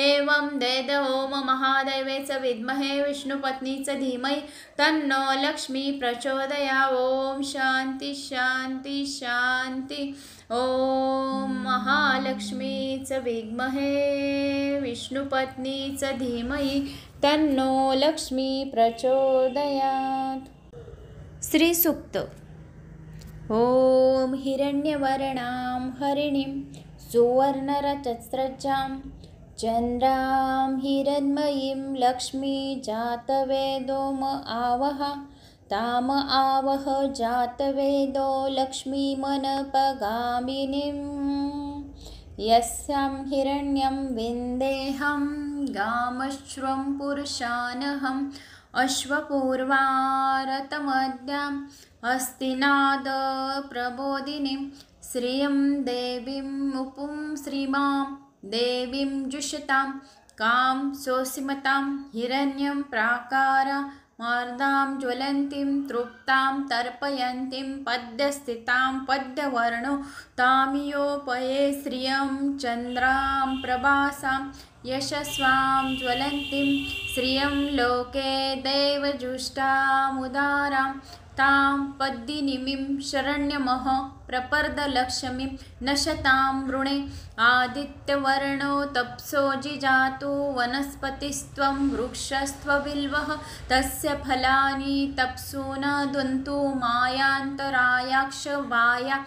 एवं वेद ओम महादेवे च विद्महे विष्णुपत्नी च धीमहि तन्नो लक्ष्मी प्रचोदयात् ओम शांति शांति शांति ओम महालक्ष्मी च विद्महे विष्णुपत्नी च धीमहि तन्नो लक्ष्मी प्रचोदयात्। श्रीसूक्त। ॐ हिरण्यवर्णां हरिणीं सुवर्णरजस्रजां चन्द्रां हिरण्मयीं लक्ष्मी जातवेदोम आवह ताम आवह जातवेदो लक्ष्मीमनपगामिनीं यस्यां हिरण्यं विन्देहं गामश्वं पुरुषानहम् अश्वपूर्वारतमद्याम् अस्तिनाद प्रबोधिनीं श्रियं देवीम् उपुं श्रीमां देवीं जुषतां कां सोऽसीमतां हिरण्यं प्राकारामार्दां ज्वलन्तीं तृप्तां तर्पयन्तीं पद्यस्थितां पद्यवर्णो तामियोपये श्रियं चन्द्रां प्रभासां यशस्वां ज्वलन्तीं श्रियं लोके देवजुष्टामुदारां तां पद्मिनीं शरण्यमः प्रपर्दलक्ष्मीं नशतां वृणे आदित्यवर्णो तप्सो जिजातु वनस्पतिस्त्वं वृक्षस्त्वबिल्वः तस्य फलानि तप्सु न द्वन्तु मायान्तरायाक्षवाया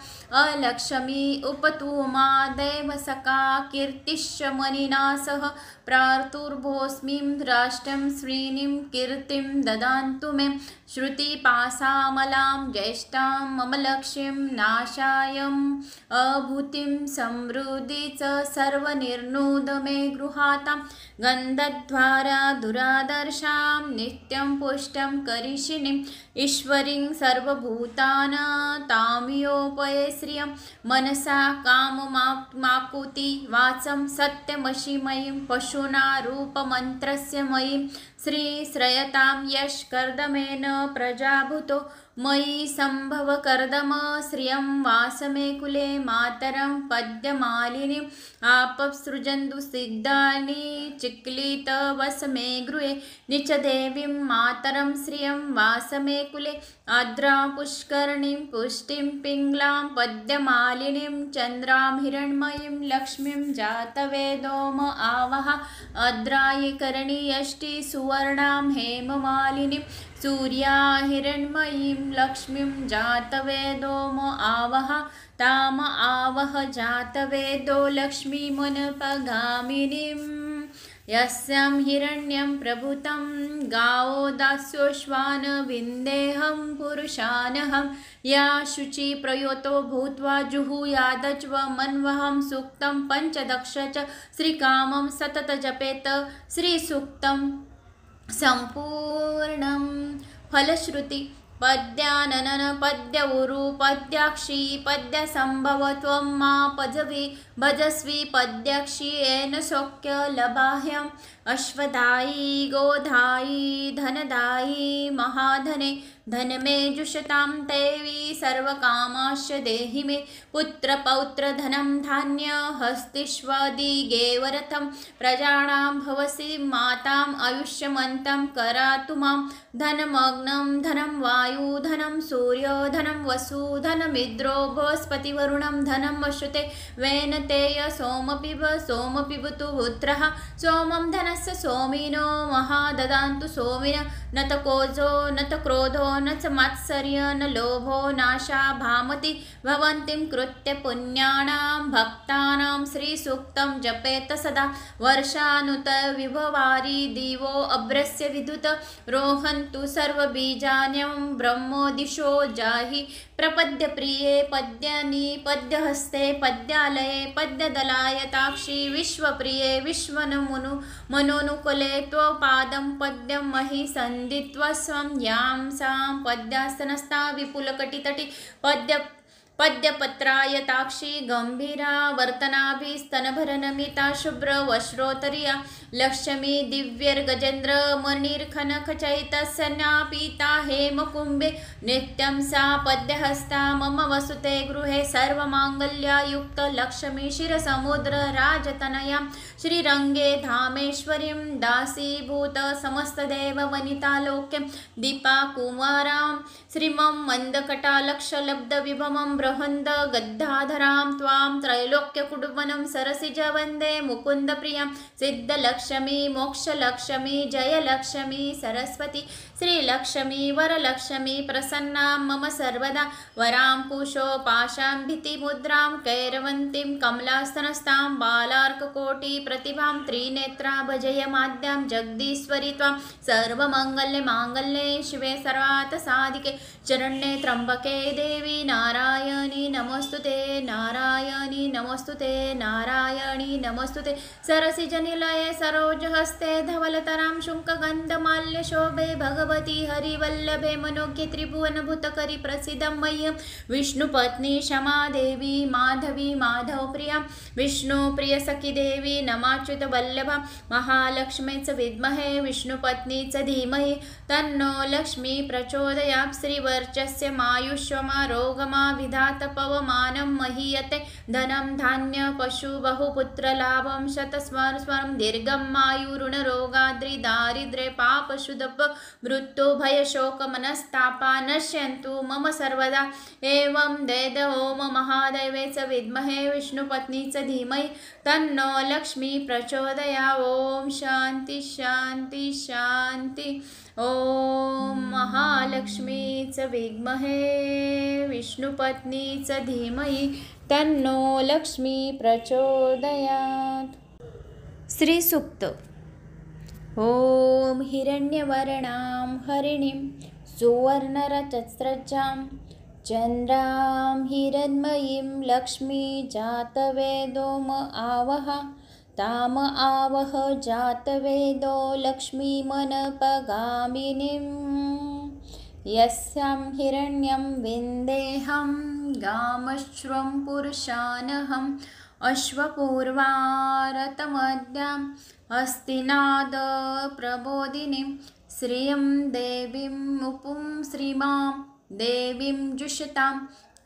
अलक्ष्मी उपतुमा देवसखा कीर्तिश्च मनिना सह प्रार्तुर्भोस्मिं राष्ट्रं श्रीनिं कीर्तिं ददान्तु मे श्रुतिपाशामलां ज्येष्ठां मम लक्ष्मीं नाशायम् अभूतिं समृद्धि च सर्वनिर्णूद मे गृहातां गन्धद्वारा दुरादर्शां नित्यं पुष्टं करिष्यिनीं ईश्वरीं सर्वभूतानां तामियोपये श्रियं मनसा काममाकुति वाचं सत्यमशिमयीं पशुना रूपमन्त्रस्य मयीं श्रीश्रयतां यशकर्दमेन प्रजाभूतो मयि सम्भव कर्दम श्रियं वासमे कुले मातरं पद्यमालिनीम् आपसृजन्तु सिद्धानि चिक्लित वसमे गृहे निचदेवीं मातरं श्रियं वासमे कुले आद्रां पुष्करणीं पुष्टिं पिङ्गलां पद्यमालिनीं चन्द्रां हिरण्मयीं लक्ष्मीं जातवेदोम आवह आद्रायकरणी यष्टि सुवर्णां हेममालिनीं सूर्या हिरण्मयीं लक्ष्मीं जातवेदोम आवह ताम आवह जातवेदो लक्ष्मीमनपगामिनीं यस्यां हिरण्यं प्रभुतं गावो दास्योश्वान विन्देहं पुरुषानहं या शुचि प्रयोतो भूत्वा जुहुयादच्व मन्वहं सूक्तं पञ्चदश च श्रीकामं सतत जपेत श्रीसूक्तं सम्पूर्णं फलश्रुति पद्याननन पद्य उरु पद्याक्षी पद्यसम्भव त्वं मा भजस्वी पद्याक्षी येन शोक्य लभाह्यम् अश्वदायी गोधायी धनदायी महाधने धनमे जुषतां देवी सर्वकामाश्च देहि मे पुत्रपौत्रधनं धान्य हस्तिष्वदिगेवरथं प्रजानां भवसि माताम् आयुष्यमन्तं करातु मां धनमग्नं धनं वायु धनं सूर्यो धनं वसु धनमिन्द्रो बृहस्पतिवरुणं धनं वसुते वेनतेय सोमपिबतु पुत्रः सोमं धनस्य सोमिनो महाददान्तु सोमिन न त कोजो न त क्रोधो न च मात्सर्य न लोभो नाशा भामति भवन्तीं कृत्य पुण्यानां भक्तानां श्रीसूक्तं जपेत सदा वर्षानुत विभवारि दिवो अभ्रस्य विद्युत रोहन्तु सर्वबीजान्यं ब्रह्मो दिशो जाहि प्रपद्य प्रिये पद्यानि पद्यहस्ते पद्यालये पद्यदलायताक्षी विश्वप्रिये मनोनुकुले त्वपादं पद्यं महि सन्धित्वा स्वं यां सां पद्यास्तनस्था विपुलकटितटी पद्यपत्रायताक्षी गंभीरा वर्तनाभिस्तनभरनमिता शुभ्रवश्रोत्तरीया लक्ष्मी दिव्यर्गजेन्द्र मणिर्खनखचैतस्यन्नापीता हेमकुम्भे नित्यं सा पद्यहस्ता मम वसुते गृहे सर्वमाङ्गल्ययुक्त लक्ष्मी क्षीरसमुद्र राजतनयां श्रीरङ्गे धामेश्वरीं दासीभूत समस्तदेववनितालोक्यं दीपाकुमारां श्रीमं मन्दकटालक्षलब्धविभवं बृहन्द गद्धाधरां त्वां त्रैलोक्यकुटुम्बनं सरसिज वन्दे मुकुन्दप्रियं सिद्धलक्ष्मी लक्ष्मी मोक्षलक्ष्मी जयलक्ष्मी सरस्वती श्रीलक्ष्मी वरलक्ष्मी प्रसन्ना मम सर्वदा वरां कुशोपाशां भीतिमुद्रां कैरवन्तीं कमलास्तनस्तां बालार्ककोटिप्रतिभां त्रिनेत्रा भजय माद्यां जगदीश्वरि त्वां सर्वमङ्गल्ये माङ्गल्ये शिवे सर्वार्थसाधिके शरण्ये त्र्यम्बके देवी नारायणी नमोस्तुते नारायणी नमोस्तुते नारायणी नमोस्तुते सरसिजनिलये सरोजहस्ते धवलतरां शुङ्कगन्धमाल्यशोभे भगवती हरिवल्लभे मनोज्ञे त्रिभुवनभूतकरि प्रसीदं मह्यं विष्णुपत्नी क्षमा देवी माधवी माधवप्रिया विष्णुप्रियसखी देवी नमाच्युतवल्लभा महालक्ष्मी च विद्महे विष्णुपत्नी च धीमहि तन्नो लक्ष्मी प्रचोदयात् श्रीवर्चस्य मायुष्यमारोगमा विधातपवमानं महीयते धनं धान्य पशु बहुपुत्रलाभं शतस्वर्षं दीर्घमायुरुणरोगाद्रिदारिद्र्ये पापशुदप मृत्युभयशोकमनस्तापा नश्यन्तु मम सर्वदा एवं वेद ओम महादेवे च विद्महे विष्णुपत्नी च धीमहि तन्नो लक्ष्मी प्रचोदयात् ओम शांति शांति शांति ओम महालक्ष्मी च विद्महे विष्णुपत्नी च धीमहि तन्नो लक्ष्मी प्रचोदयात्। श्री सूक्त। ओम हिरण्यवर्णां हरिणीं सुवर्णरजस्रजां चन्द्रां हिरण्मयीं लक्ष्मी जातवेदोम आवह ताम आवह जातवेदो लक्ष्मीमनपगामिनीं यस्यां हिरण्यं विन्देहं गामश्वं पुरुषानहम् अश्वपूर्वारतमद्याम् अस्तिनाद प्रबोधिनीं श्रियं देवीं उपुं श्रीमां देवीं जुषतां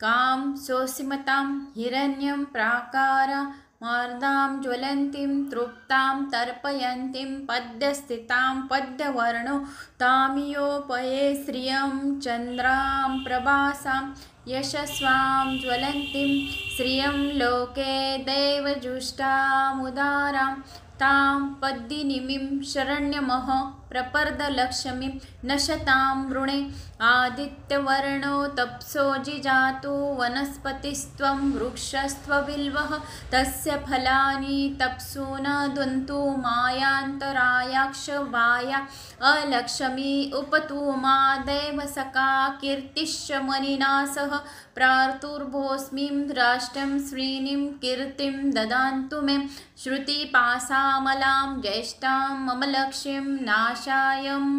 कां सोऽसीमतां हिरण्यं प्राकारा मार्दां ज्वलन्तीं तृप्तां तर्पयन्तीं पद्यस्थितां पद्यवर्णो तामियोपये श्रियं चन्द्रां प्रभासां यशस्वां ज्वलन्तीं श्रियं लोके दैवजुष्टामुदारां तां पद्मिनीं शरण्यमः प्रपर्दलक्ष्मीं नशतां वृणे आदित्यवर्णो तप्सो जिजातु वनस्पतिस्त्वं वृक्षस्त्वबिल्वः तस्य फलानि तप्सु न दन्तु मायान्तरायाक्षवाया अलक्ष्मी उपतुमा देवसका कीर्तिश्च मनिना सह प्रार्तुर्भोस्मिं राष्ट्रं श्रीनिं कीर्तिं ददान्तु मे श्रुतिपासामलां ज्येष्ठां मम लक्ष्मीं नाशायम्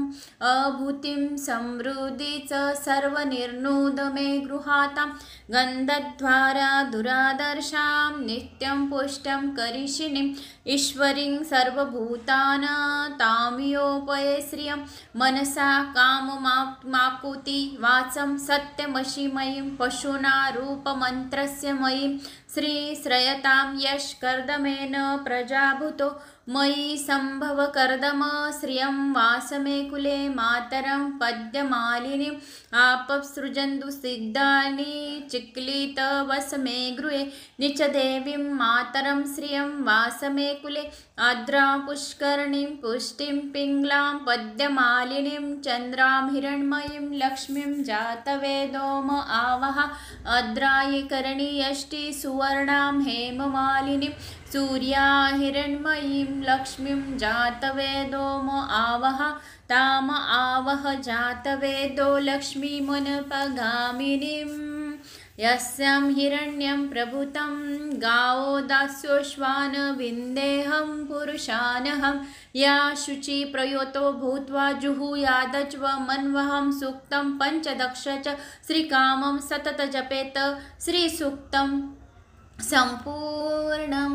अभूतिं समृद्धि च सर्वनिर्णुद मे गृहातां गन्धद्वारा दुरादर्शां नित्यं पुष्टं करिष्यिणीं ईश्वरीं सर्वभूतानां तामियोपये श्रियं मनसा काममाकुति वाचं सत्यमशिमयीं पशुना रूपमन्त्रस्य मयीं श्रीश्रयतां यशकर्दमेन प्रजाभूतो मयि सम्भव कर्दम श्रियं वासमे कुले मातरं पद्यमालिनीम् आपसृजन्तु सिग्धानि चिक्लितवसमे गृहे निचदेवीं मातरं श्रियं वासमे कुले आद्रां पुष्करणीं पुष्टिं पिङ्गलां पद्यमालिनीं चन्द्रां हिरण्मयीं लक्ष्मीं जातवेदोम आवह आद्रायिकरणी यष्टि सुवर्णां हेममालिनीं सूर्या हिरण्मयीं लक्ष्मीं जातवेदोम आवह ताम आवह जातवेदो लक्ष्मीमनपगामिनीं यस्यां हिरण्यं प्रभूतं गावो दास्योश्वान विन्देहं पुरुषानहं या शुचि प्रयोतो भूत्वा जुहुयादज्व मन्वहं सूक्तं पञ्चदश च श्रीकामं सतत जपेत श्रीसूक्तं सम्पूर्णं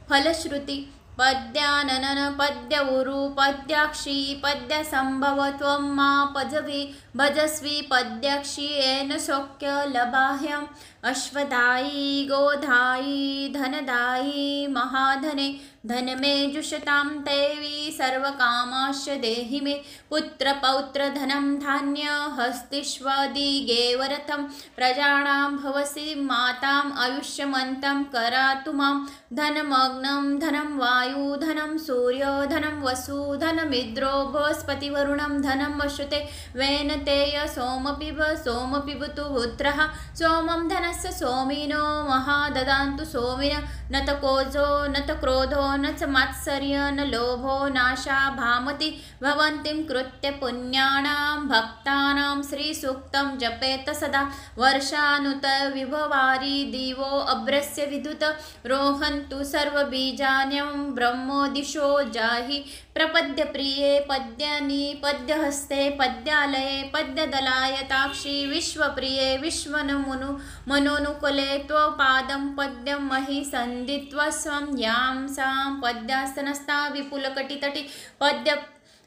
फलश्रुति पद्याननन पद्य उरु पद्याक्षी पद्यसम्भव त्वं मा पजवि भजस्वी पद्याक्षी येन शोक्य लभाह्यम् अश्वदायी गोधायी धनदायी महाधने धनमे जुषतां देवी सर्वकामाश्च देहि मे पुत्रपौत्रधनं धान्य हस्तिष्वदिगेवरथं प्रजानां भवसि माताम् आयुष्यमन्तं करातु मां धनमग्नं धनं वायु वायुधनं सूर्योधनं वसुधनमिन्द्रो बृहस्पतिवरुणं धनं वश्रुते वेनतेय सोमपिबतु पुत्रः सोमं धनस्य सोमिनो महाददान्तु सोमिन न त कोजो न त क्रोधो न च मात्सर्य न लोभो नाशा भामति भवन्तीं कृत्य पुण्यानां भक्तानां श्रीसूक्तं जपेत सदा वर्षानुत विभवारि दिवो अभ्रस्य विद्युत रोहन्तु सर्वबीजान्यं ब्रह्मोदिशो जाहि प्रपद्य प्रिये पद्यनि पद्यहस्ते पद्यालये पद्यदलायताक्षि विश्वप्रिये विश्वनमुनु मनोनुकुले त्वपादं पद्यं महि सन्दित्वा स्वं यां सां पद्यास्तनस्था विपुलकटितटी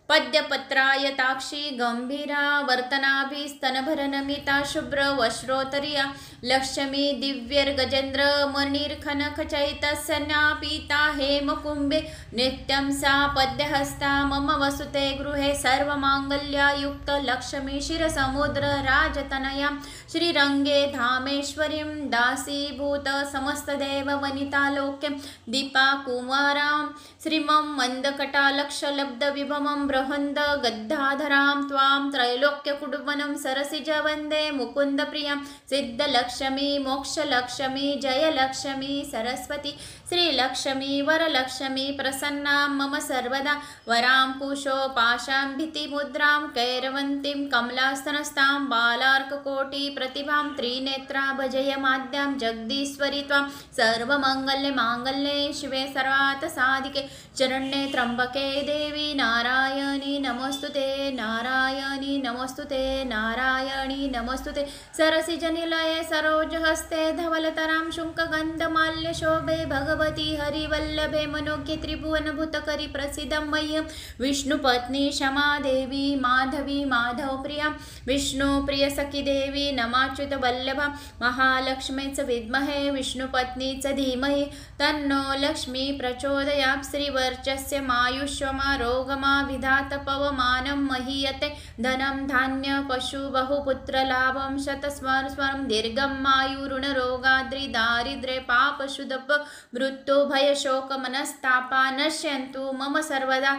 पद्यपत्रायताक्षी गंभीरा वर्तनाभिस्तनभरनमिता शुभ्र वश्रोतरिया लक्ष्मी दिव्यर्गजेन्द्र मणिर्खनखचैतस्यन्यापीता हेमकुम्भे नित्यं सा पद्यहस्ता मम वसुते गृहे सर्वमाङ्गल्यायुक्त लक्ष्मी शिरसमुद्र राजतनयां श्रीरङ्गे धामेश्वरीं दासीभूत समस्तदेववनितालोक्यं दीपाकुमारां श्रीमं मन्दकटालक्षलब्धविभवं बृहन्द गद्धाधरां त्वां त्रैलोक्यकुडुम्बनं सरसिज वन्दे मुकुन्दप्रियं सिद्धलक्ष्मी मोक्षलक्ष्मी जयलक्ष्मी सरस्वती श्रीलक्ष्मी वरलक्ष्मी प्रसन्नां मम सर्वदा वरां कुशो पाशां भीतिमुद्रां कैरवन्तीं कमलास्तनस्तां बालार्ककोटिप्रतिभां त्रिनेत्रा भजयमाद्यां जगदीश्वरी त्वां सर्वमङ्गल्ये शिवे सर्वार्थसाधिके चरण्ये त्र्यम्बके देवी नारायणी नमोस्तुते नारायणी नमोस्तुते नारायणी नमोस्तुते सरसिजनिलये सरोजहस्ते धवलतरां शुङ्कगन्धमाल्यशोभे भगवती हरिवल्लभे मनोज्ञे त्रिभुवनभूतकरी प्रसीदं मह्यं विष्णुपत्नी क्षमा देवी माधवी माधवप्रिया विष्णुप्रियसखी देवी नमाच्युतवल्लभा महालक्ष्मी च विद्महे विष्णुपत्नी च धीमहि तन्नो लक्ष्मी प्रचोदयात् श्रीवर्चस्य मायुष्यमारोगमा विधात पवमानं महीयते धनं धान्य पशु बहुपुत्रलाभं शतस्वर्षं दीर्घं मायुरुणरोगाद्रि दारिद्र्ये पापशुदप मृत्यु भयशोकमनस्तापा नश्यन्तु मम सर्वदा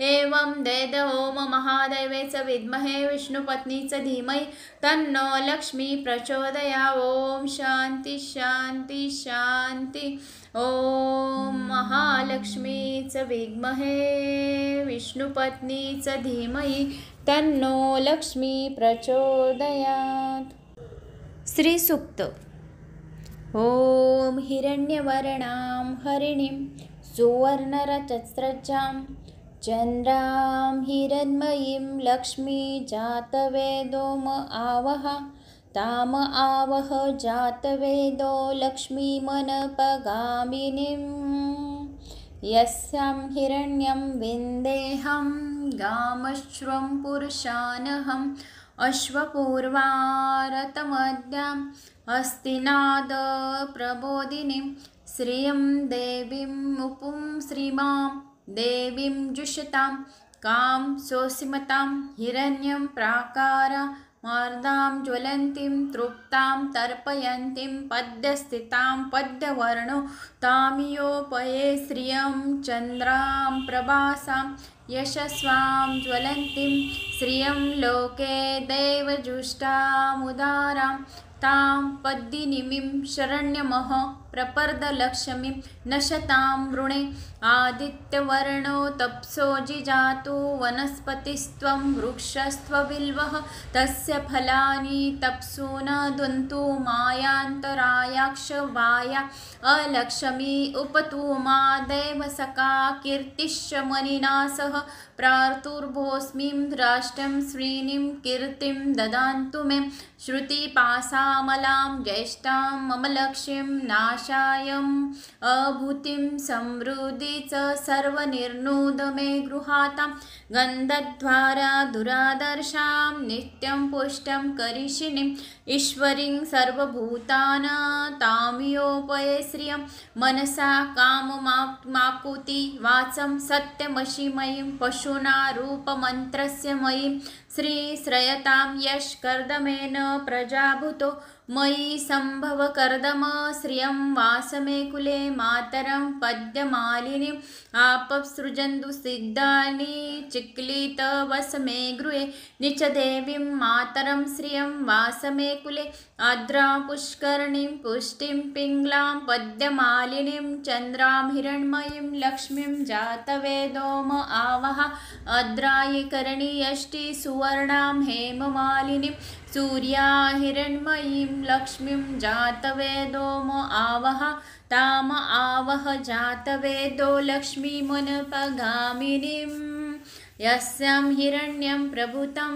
एवं वेद ओम महादेवे च विद्महे विष्णुपत्नी च धीमहि तन्नो लक्ष्मी प्रचोदयात् ओम शांति शांति शांति ओम महालक्ष्मी च विद्महे विष्णुपत्नी च धीमहि तन्नो लक्ष्मी प्रचोदयात्। श्री सूक्त। ओम हिरण्यवर्णां हरिणीं सुवर्णरजस्रजां चन्द्रां हिरण्मयीं लक्ष्मी जातवेदोम आवह ताम आवह जातवेदो लक्ष्मीमनपगामिनीं यस्यां हिरण्यं विन्देहं गामश्वं पुरुषानहम् अश्वपूर्वारतमद्याम् अस्तिनाद प्रबोधिनीं श्रियं देवीमुपुं श्रीमां देवीं जुषतां कां सोऽसीमतां हिरण्यं प्राकारा मार्दां ज्वलन्तीं तृप्तां तर्पयन्तीं पद्यस्थितां पद्यवर्णो तामियोपये श्रियं चन्द्रां प्रभासां यशस्वां ज्वलन्तीं श्रियं लोके देवजुष्टामुदारां तां पद्मिनीं शरण्यमः प्रपर्दलक्ष्मीं नशतां वृणे आदित्यवर्णो तप्सो जिजातु वनस्पतिस्त्वं वृक्षस्त्वबिल्वः तस्य फलानि तप्सु न दुन्तु मायान्तरायाक्षवाया अलक्ष्मी उपतुमा देवसका कीर्तिश्च मणिना सह प्रार्तुर्भोस्मिं राष्ट्रं श्रीनिं कीर्तिं ददान्तु मे श्रुतिपासामलां ज्येष्ठां मम लक्ष्मीं नाशायम् अभूतिं समृद्धि च सर्वनिर्णूद मे गृहातां गन्धद्वारा दुरादर्शां नित्यं पुष्टं करिषिणीं ईश्वरीं सर्वभूतानां तामियोपये श्रियं मनसा काममाकुति वाचं सत्यमशिमयीं पशुना रूपमन्त्रस्य मयीं श्रीश्रयतां यश कर्दमेन प्रजाभूतो मयि सम्भव कर्दम श्रियं वासमे कुले मातरं पद्यमालिनीम् आपसृजन्तु सिग्धानि चिक्लितवसमे गृहे निचदेवीं मातरं श्रियं वासमे कुले आद्रा पुष्करणीं पुष्टिं पिङ्गलां पद्यमालिनीं चन्द्रां हिरण्मयीं लक्ष्मीं जातवेदोम आवह अद्रायिकरणी यष्टि सुवर्णां हेममालिनीं सूर्या हिरण्मयीं लक्ष्मीं जातवेदोम आवह ताम आवह जातवेदो लक्ष्मीमुनपगामिनीं यस्यां हिरण्यं प्रभुतं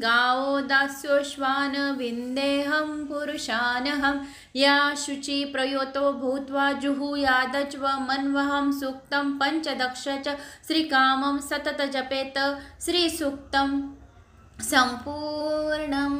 गावो दास्योश्वान विन्देहं पुरुषानहं या शुचि प्रयोतो भूत्वा जुहुयादच्व मन्वहं सूक्तं पञ्चदश च श्रीकामं सतत जपेत श्रीसूक्तं सम्पूर्णं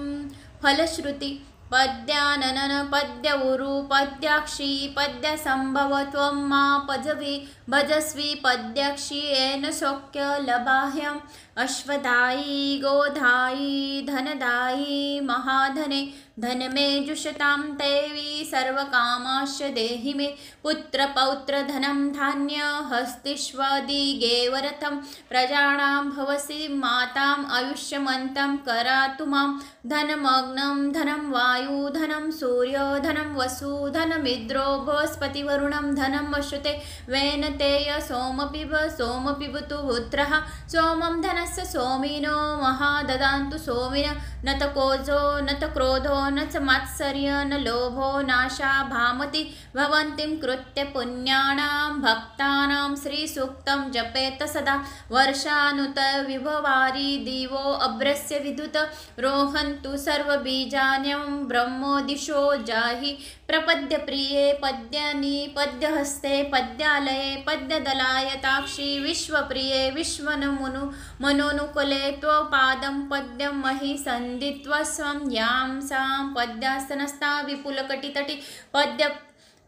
फलश्रुति पद्याननन पद्य उरु पद्याक्षी पद्यसम्भव त्वं मा पजवि भजस्वी पद्याक्षी येन शोक्य लभाह्यम् अश्वदायी गोधायी धनदायी महाधने धनमे जुषतां देवी सर्वकामाश्च देहि मे पुत्रपौत्रधनं धान्य हस्तिष्वदिगेवरथं प्रजानां भवसि माताम् आयुष्यमन्तं करातु मां धनमग्नं धनं वायु धनं सूर्यो धनं वसु धनमिन्द्रो बृहस्पतिवरुणं धनं वसुते वेनतेय सोमपिबतु पुत्रः सोमं धनस्य सोमिनो महाददान्तु सोमिन न त कोजो न त क्रोधो न च मात्सर्य न लोभो नाशा भामति भवन्तीं कृत्य पुण्यानां भक्तानां श्रीसूक्तं जपेत सदा वर्षानुत विभवारि दिवो अभ्रस्य विद्युत रोहन्तु सर्वबीजान्यं ब्रह्मोदिशो जाहि प्रपद्य प्रिये पद्यानि पद्यहस्ते पद्यालये पद्यदलायताक्षी विश्वप्रिये विश्वनमुनु मनोनुकुले त्वपादं पद्यं महि सन्दित्वा स्वं यां सां पद्यास्तनस्था विपुलकटितटी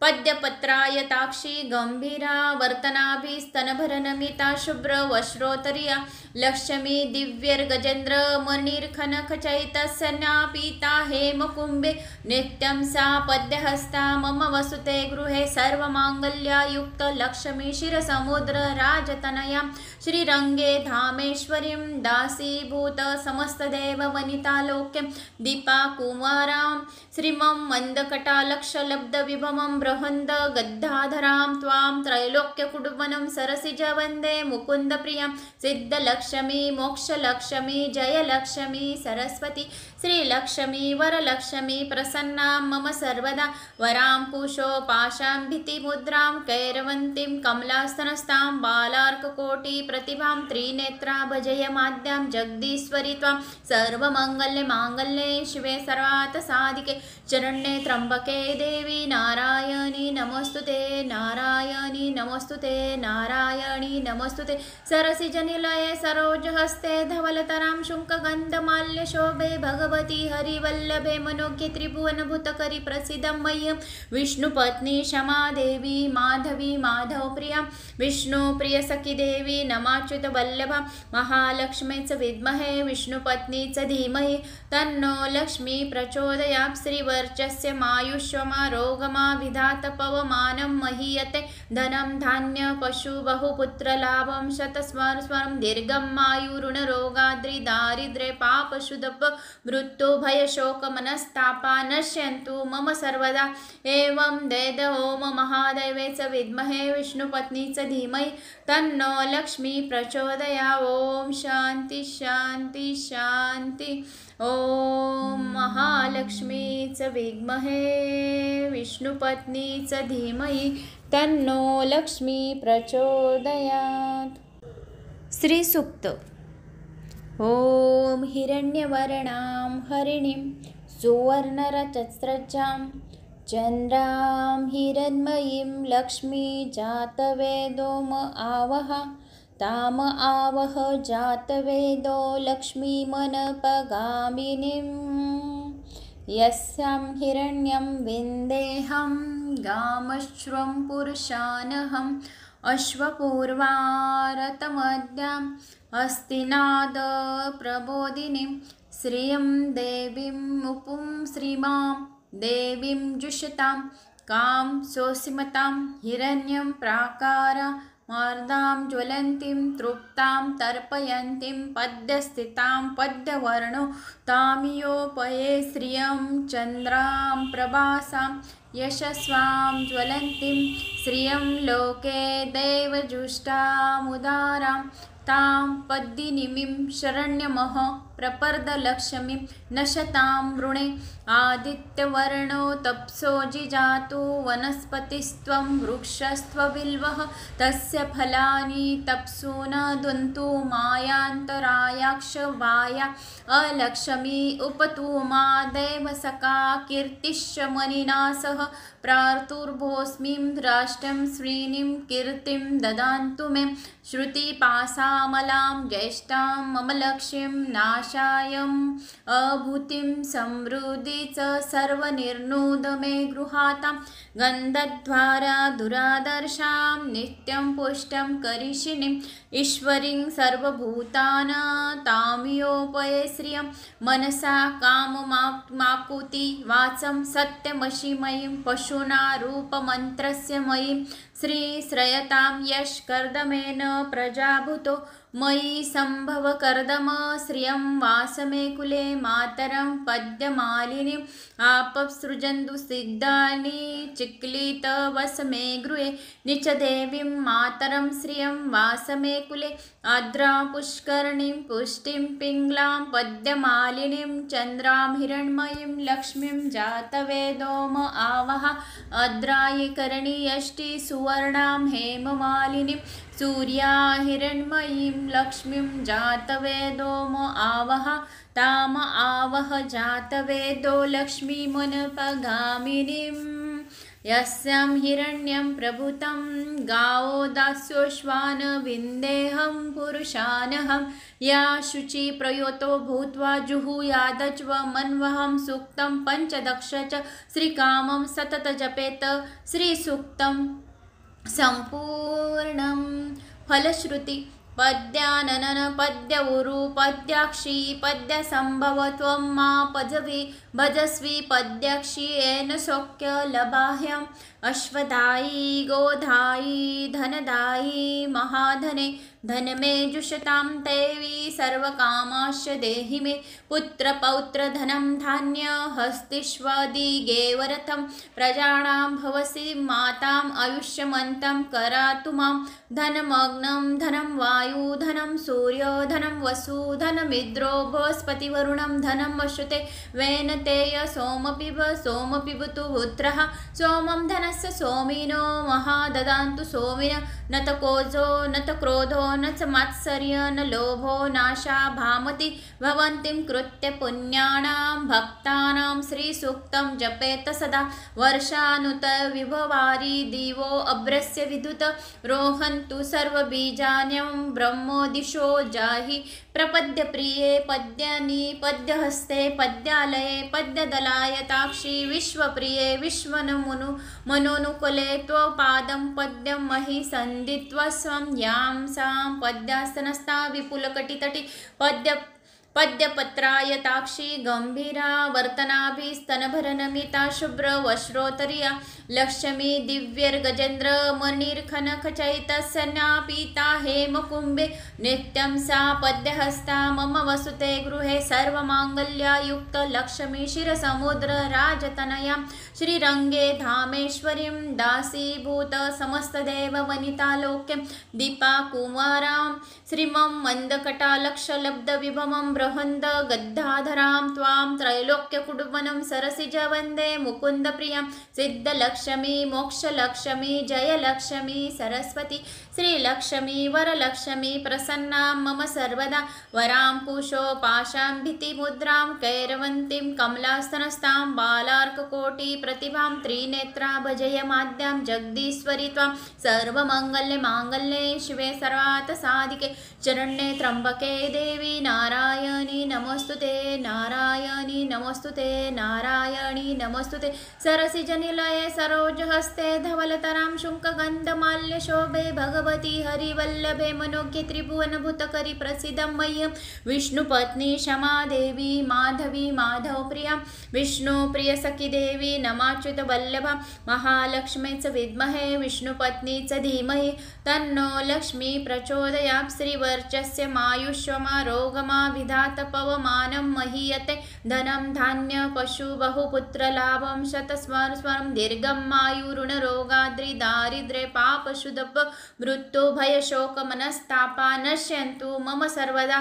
पद्यपत्रायताक्षी गंभीरा वर्तनाभिस्तनभरनमिता शुभ्रवस्त्रोत्तरीया लक्ष्मी दिव्यर्गजेन्द्र मणिर्खनखचैतस्यन्या पीता हेमकुम्भे नित्यं सा पद्यहस्ता मम वसुते गृहे सर्वमाङ्गल्ययुक्त लक्ष्मी क्षीरसमुद्र राजतनयां श्रीरङ्गे धामेश्वरीं दासीभूत समस्तदेववनितालोक्यं दीपाकुमारां श्रीमं मन्दकटालक्षलब्धविभवं बृहन्द गद्धाधरां त्वां त्रैलोक्यकुटुम्बनं सरसिज वन्दे मुकुन्दप्रियां सिद्धलक्ष्मी मोक्षलक्ष्मी जयलक्ष्मी सरस्वती श्रीलक्ष्मी वरलक्ष्मी प्रसन्नां मम सर्वदा वरां कुशोपाशां भीतिमुद्रां कैरवन्तीं कमलास्तनस्तां बालार्ककोटिप्रतिभां त्रिनेत्रा भजयमाद्यां जगदीश्वरी त्वां सर्वमङ्गल्ये शिवे सर्वार्थसाधिके चरण्ये त्र्यम्बके देवी नारायणी नमोस्तुते नारायणी नमोस्तुते नारायणी नमोस्तुते सरसिजनिलये सरोजहस्ते धवलतरां शुङ्कगन्धमाल्यशोभे भगवती हरिवल्लभे मनोज्ञे त्रिभुवनभूतकरि प्रसीदं मह्यं विष्णुपत्नी क्षमा देवी माधवी माधवप्रिया विष्णुप्रियसखी देवी नमाच्युतवल्लभा महालक्ष्मी च विद्महे विष्णुपत्नी च धीमहि तन्नो लक्ष्मी प्रचोदयात् श्रीवर्चस्य मायुष्यमारोगमा विधात पवमानं महीयते धनं धान्य पशु बहुपुत्रलाभं शतस्वरं दीर्घं मायुरुणरोगाद्रि दारिद्र्ये पापशुदप मृत्युभयशोकमनस्तापा नश्यन्तु मम सर्वदा एवं वेद ओम महादेवे च विद्महे विष्णुपत्नी च धीमहि तन्नो लक्ष्मी प्रचोदयात् ओम शान्ति शान्ति शान्ति ओम महालक्ष्मी च विद्महे विष्णुपत्नी च धीमहि तन्नो लक्ष्मी प्रचोदयात्। श्रीसूक्त ओम हिरण्यवर्णां हरिणीं सुवर्णरजस्रजां चन्द्रां हिरण्मयीं लक्ष्मी जातवेदोम आवह ताम आवह जातवेदो लक्ष्मीमनपगामिनीं यस्यां हिरण्यं विन्देहं गामश्वं पुरुषानहम् अश्वपूर्वारतमद्याम् अस्तिनाद प्रबोधिनीं श्रियं देवीं मुपुं श्रीमां देवीं जुषतां कां सोऽसीमतां हिरण्यं प्राकारा मार्दां ज्वलन्तीं तृप्तां तर्पयन्तीं पद्यस्थितां पद्यवर्णो तामियोपये श्रियं चन्द्रां प्रभासां यशस्वां ज्वलन्तीं श्रियं लोके देवजुष्टामुदारां तां पद्मिनीं शरण्यमः प्रपर्दलक्ष्मीं नशतां वृणे आदित्यवर्णो तप्सो जिजातु वनस्पतिस्त्वं वृक्षस्त्वबिल्वः तस्य फलानि तप्सु न दन्तु मायान्तरायाक्ष वाया अलक्ष्मी उपतुमा देवसका कीर्तिश्च मनिना सह प्रार्तुर्भोस्मिं राष्ट्रं श्रीनिं कीर्तिं ददान्तु मे श्रुतिपासामलां ज्येष्ठां मम लक्ष्मीं नाशायम् अभूतिं समृद्धि च सर्वनिर्णूद मे गृहातां गन्धद्वारा दुरादर्शां नित्यं पुष्टं करिष्यिणीं ईश्वरीं सर्वभूतानां तामियोपये श्रियं मनसा काममाकुति वाचं सत्यमशिमयीं पशुना रूपमन्त्रस्य मयीं श्रीश्रयतां यशकर्दमेन प्रजाभूतो मयि सम्भव कर्दम श्रियं वासमे कुले मातरं पद्यमालिनीम् आपसृजन्तु सिद्धानि चिक्लितवसमे गृहे निचदेवीं मातरं श्रियं वासमे कुले आद्रा पुष्करणीं पुष्टिं पिङ्गलां पद्यमालिनीं चन्द्रां हिरण्मयीं लक्ष्मीं जातवेदोम आवह अद्रायिकरणी यष्टि सुवर्णां हेममालिनीं सूर्या हिरण्मयीं लक्ष्मीं जातवेदोम आवह ताम आवह जातवेदो लक्ष्मीमुनपगामिनीं यस्यां हिरण्यं प्रभुतं गावो दास्योश्वान विन्देहं पुरुषानहं या शुचि प्रयोतो भूत्वा जुहुयादच्व मन्वहं सूक्तं पञ्चदश च श्रीकामं सतत जपेत श्रीसूक्तं सम्पूर्णं फलश्रुति पद्याननन पद्य उरु पद्याक्षी पद्यसम्भव त्वं मा भजस्वी पद्याक्षी येन शोक्य लभाह्यम् अश्वदायी गोधायी धनदायी महाधने धनमे जुषतां देवी सर्वकामाश्च देहि मे पुत्रपौत्रधनं धान्य हस्तिष्वदिगेवरथं प्रजानां भवसि माताम् आयुष्यमन्तं करातु मां धनमग्नं धनं वायु धनं सूर्य धनं वसु धनमिन्द्रो बृहस्पतिवरुणं धनं वसुते वेनतेय सोमपिब सोमपिबतु पुत्रः सोमं धनस्य सोमिनो महाददान्तु सोमिन न त कोजो न त क्रोधो न च मात्सर्य न लोभो नाशा भामति भवन्तीं कृत्य पुण्यानां भक्तानां श्रीसूक्तं जपेत सदा वर्षानुत विभवारि दिवो अभ्रस्य विद्युत रोहन्तु सर्वबीजान्यं ब्रह्मो दिशो जाहि प्रपद्य प्रिये पद्यानि पद्यहस्ते पद्यालये पद्यदलायताक्षी विश्वप्रिये विश्वनमुनु मनोनुकुले त्वपादं पद्यं महि सन्दित्वा स्वं यां सां पद्यास्तनस्था विपुलकटितटी पद्यपत्रायताक्षी गंभीरा वर्तनाभिस्तनभरनमिता शुभ्र वश्रोत्तरीया लक्ष्मी दिव्यर्गजेन्द्र मणिर्खनखचैतस्यन्यापीता हेमकुम्भे नित्यं सा पद्यहस्ता मम वसुते गृहे सर्वमाङ्गल्ययुक्त लक्ष्मी क्षीरसमुद्र राजतनयां श्रीरङ्गे धामेश्वरीं दासीभूत समस्तदेववनितालोक्यं दीपाकुमारां श्रीमं मन्दकटालक्षलब्धविभवं बृहन्द गद्धाधरां त्वां त्रैलोक्यकुटुम्बनं सरसिज वन्दे मुकुन्दप्रियं सिद्धलक्ष्मी मोक्षलक्ष्मी जयलक्ष्मी सरस्वती श्रीलक्ष्मी वरलक्ष्मी प्रसन्नां मम सर्वदा वरां कुशो पाशां भीतिमुद्रां कैरवन्तीं कमलास्तनस्तां बालार्ककोटिप्रतिभां त्रिनेत्रा भजयमाद्यां जगदीश्वरी त्वां सर्वमङ्गल्ये माङ्गल्ये शिवे सर्वार्थसाधिके चरण्ये त्र्यम्बके देवी नारायणी नारायणी नमोस्तुते नारायणी नमोस्तुते नारायणी नमोस्तुते सरसिजनिलये सरोजहस्ते धवलतरां शुङ्कगन्धमाल्यशोभे भगवती हरिवल्लभे मनोज्ञे त्रिभुवनभूतकरि प्रसीदं मह्यं विष्णुपत्नी क्षमा देवी माधवी माधवप्रिया विष्णुप्रियसखी देवी नमाच्युतवल्लभा महालक्ष्मीच विद्महे विष्णुपत्नीच धीमहि तन्नो लक्ष्मी प्रचोदयात् श्रीवर्चस्य मायुष्यमारोगमा विधात पवमानं महीयते धनं धान्य पशु बहुपुत्रलाभं शतस्वर्षं दीर्घं आयुरुणरोगाद्रि दारिद्र्ये पापशुदप मृत्युभयशोकमनस्तापा नश्यन्तु मम सर्वदा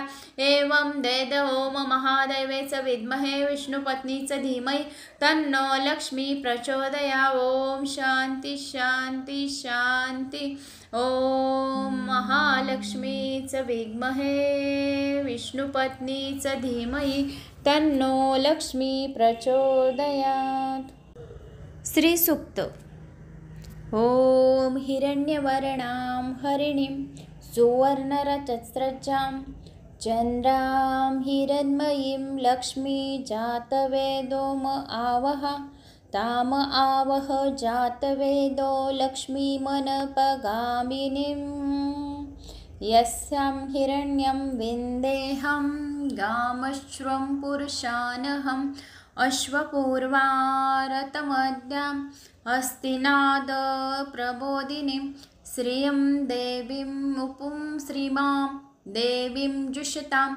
एवं वेद ओम महादेवे च विद्महे विष्णुपत्नी च धीमहि तन्नो लक्ष्मी प्रचोदया ओम शांति शांति शांति ओम महालक्ष्मी च विद्महे विष्णुपत्नी च धीमहि तन्नो लक्ष्मी प्रचोदयात्। श्री सूक्त। ओम हिरण्यवर्णां हरिणीं सुवर्णरजस्रजां चन्द्रां हिरण्मयीं लक्ष्मी जातवेदोम आवह ताम आवह जातवेदो लक्ष्मीमनपगामिनीं यस्यां हिरण्यं विन्देहं गामश्वं पुरुषानहम् अश्वपूर्वारतमद्याम् अस्तिनाद प्रबोधिनीं श्रियं देवीमुपुं श्रीमां देवीं जुषतां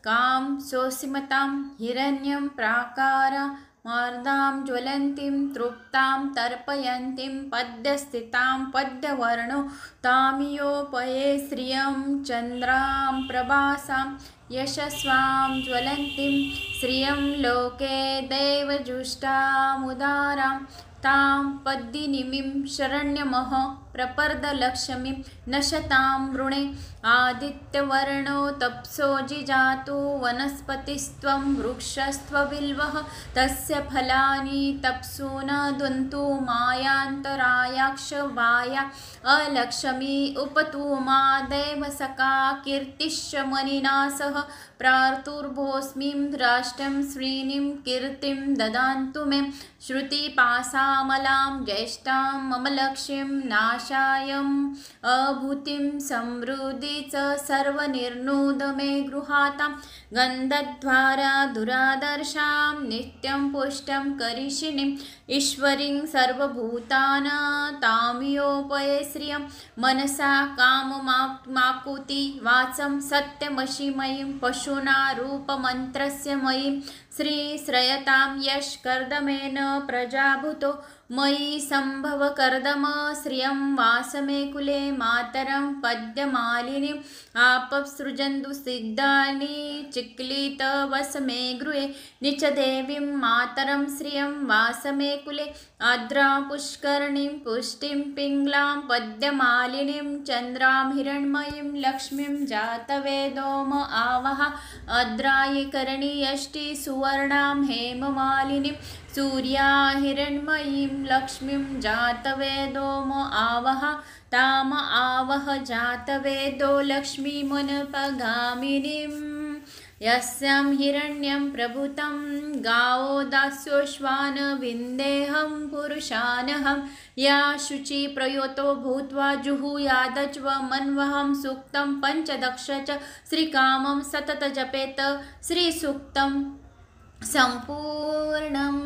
कां सोऽसीमतां हिरण्यं प्राकारा मार्दां ज्वलन्तीं तृप्तां तर्पयन्तीं पद्यस्थितां पद्यवर्णो तामियोपये श्रियं चन्द्रां प्रभासां यशस्वां ज्वलन्तीं श्रियं लोके देवजुष्टामुदारां तां पद्मिनीं शरण्यमः प्रपर्दलक्ष्मीं नशतां वृणे आदित्यवर्णो तप्सो जिजातु वनस्पतिस्त्वं वृक्षस्त्वबिल्वः तस्य फलानि तप्सु न दन्तु मायान्तरायाक्षवाया अलक्ष्मी उपतुमा देवसका कीर्तिश्च मनिना सह प्रार्तुर्भोस्मिं राष्ट्रं श्रीनिं कीर्तिं ददान्तु मे श्रुतिपासामलां ज्येष्ठां मम लक्ष्मीं नाशायम् अभूतिं समृद्धि च सर्वनिर्णूद मे गृहातां गन्धद्वारा दुरादर्शां नित्यं पुष्टं करिष्यिनीं ईश्वरीं सर्वभूतानां तामियोपये श्रियं मनसा काममाकुति वाचं सत्यमशिमयीं पशुना रूपमन्त्रस्य मयीं श्रीश्रयतां यशकर्दमेन प्रजाभूतो मयि सम्भव कर्दम श्रियं वासमे कुले मातरं पद्यमालिनीम् आपसृजन्तु सिद्धानि चिक्लित वसमे गृहे निचदेवीं मातरं श्रियं वासमे कुले आद्रा पुष्करणीं पुष्टिं पिङ्गलां पद्यमालिनीं चन्द्रां हिरण्मयीं लक्ष्मीं जातवेदोम आवह अद्रायिकर्णी यष्टि सुवर्णां हेममालिनीं सूर्या हिरण्मयीं लक्ष्मीं जातवेदोम आवह ताम आवह जातवेदो लक्ष्मीमनपगामिनीं यस्यां हिरण्यं प्रभुतं गावो दास्योश्वान विन्देहं पुरुषानहं या शुचि प्रयोतो भूत्वा जुहुयादच्व मन्वहं सूक्तं पञ्चदश च श्रीकामं सतत जपेत श्रीसूक्तं सम्पूर्णं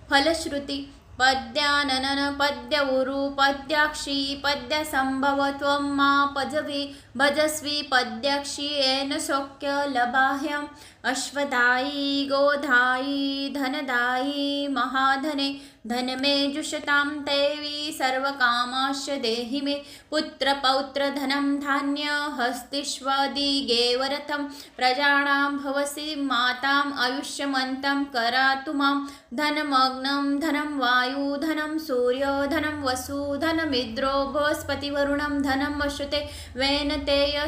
फलश्रुति पद्याननन पद्य उरु पद्याक्षी पद्यसम्भव त्वं मा पजवि भजस्वी पद्याक्षी येन शोक्य लभाह्यम् अश्वदायी गोधायी धनदायी महाधने धन मे जुषतां देवी सर्वकामाश्च देहि मे पुत्रपौत्र धनं धान्य हस्तिष्वदिगेवरथं प्रजानां भवसि माताम् आयुष्यमन्तं करातु मां धनमग्नं धनं वायु धनं सूर्यो धनं वसु धनमिन्द्रो बृहस्पतिवरुणं धनं वसुते वेन सोमतेय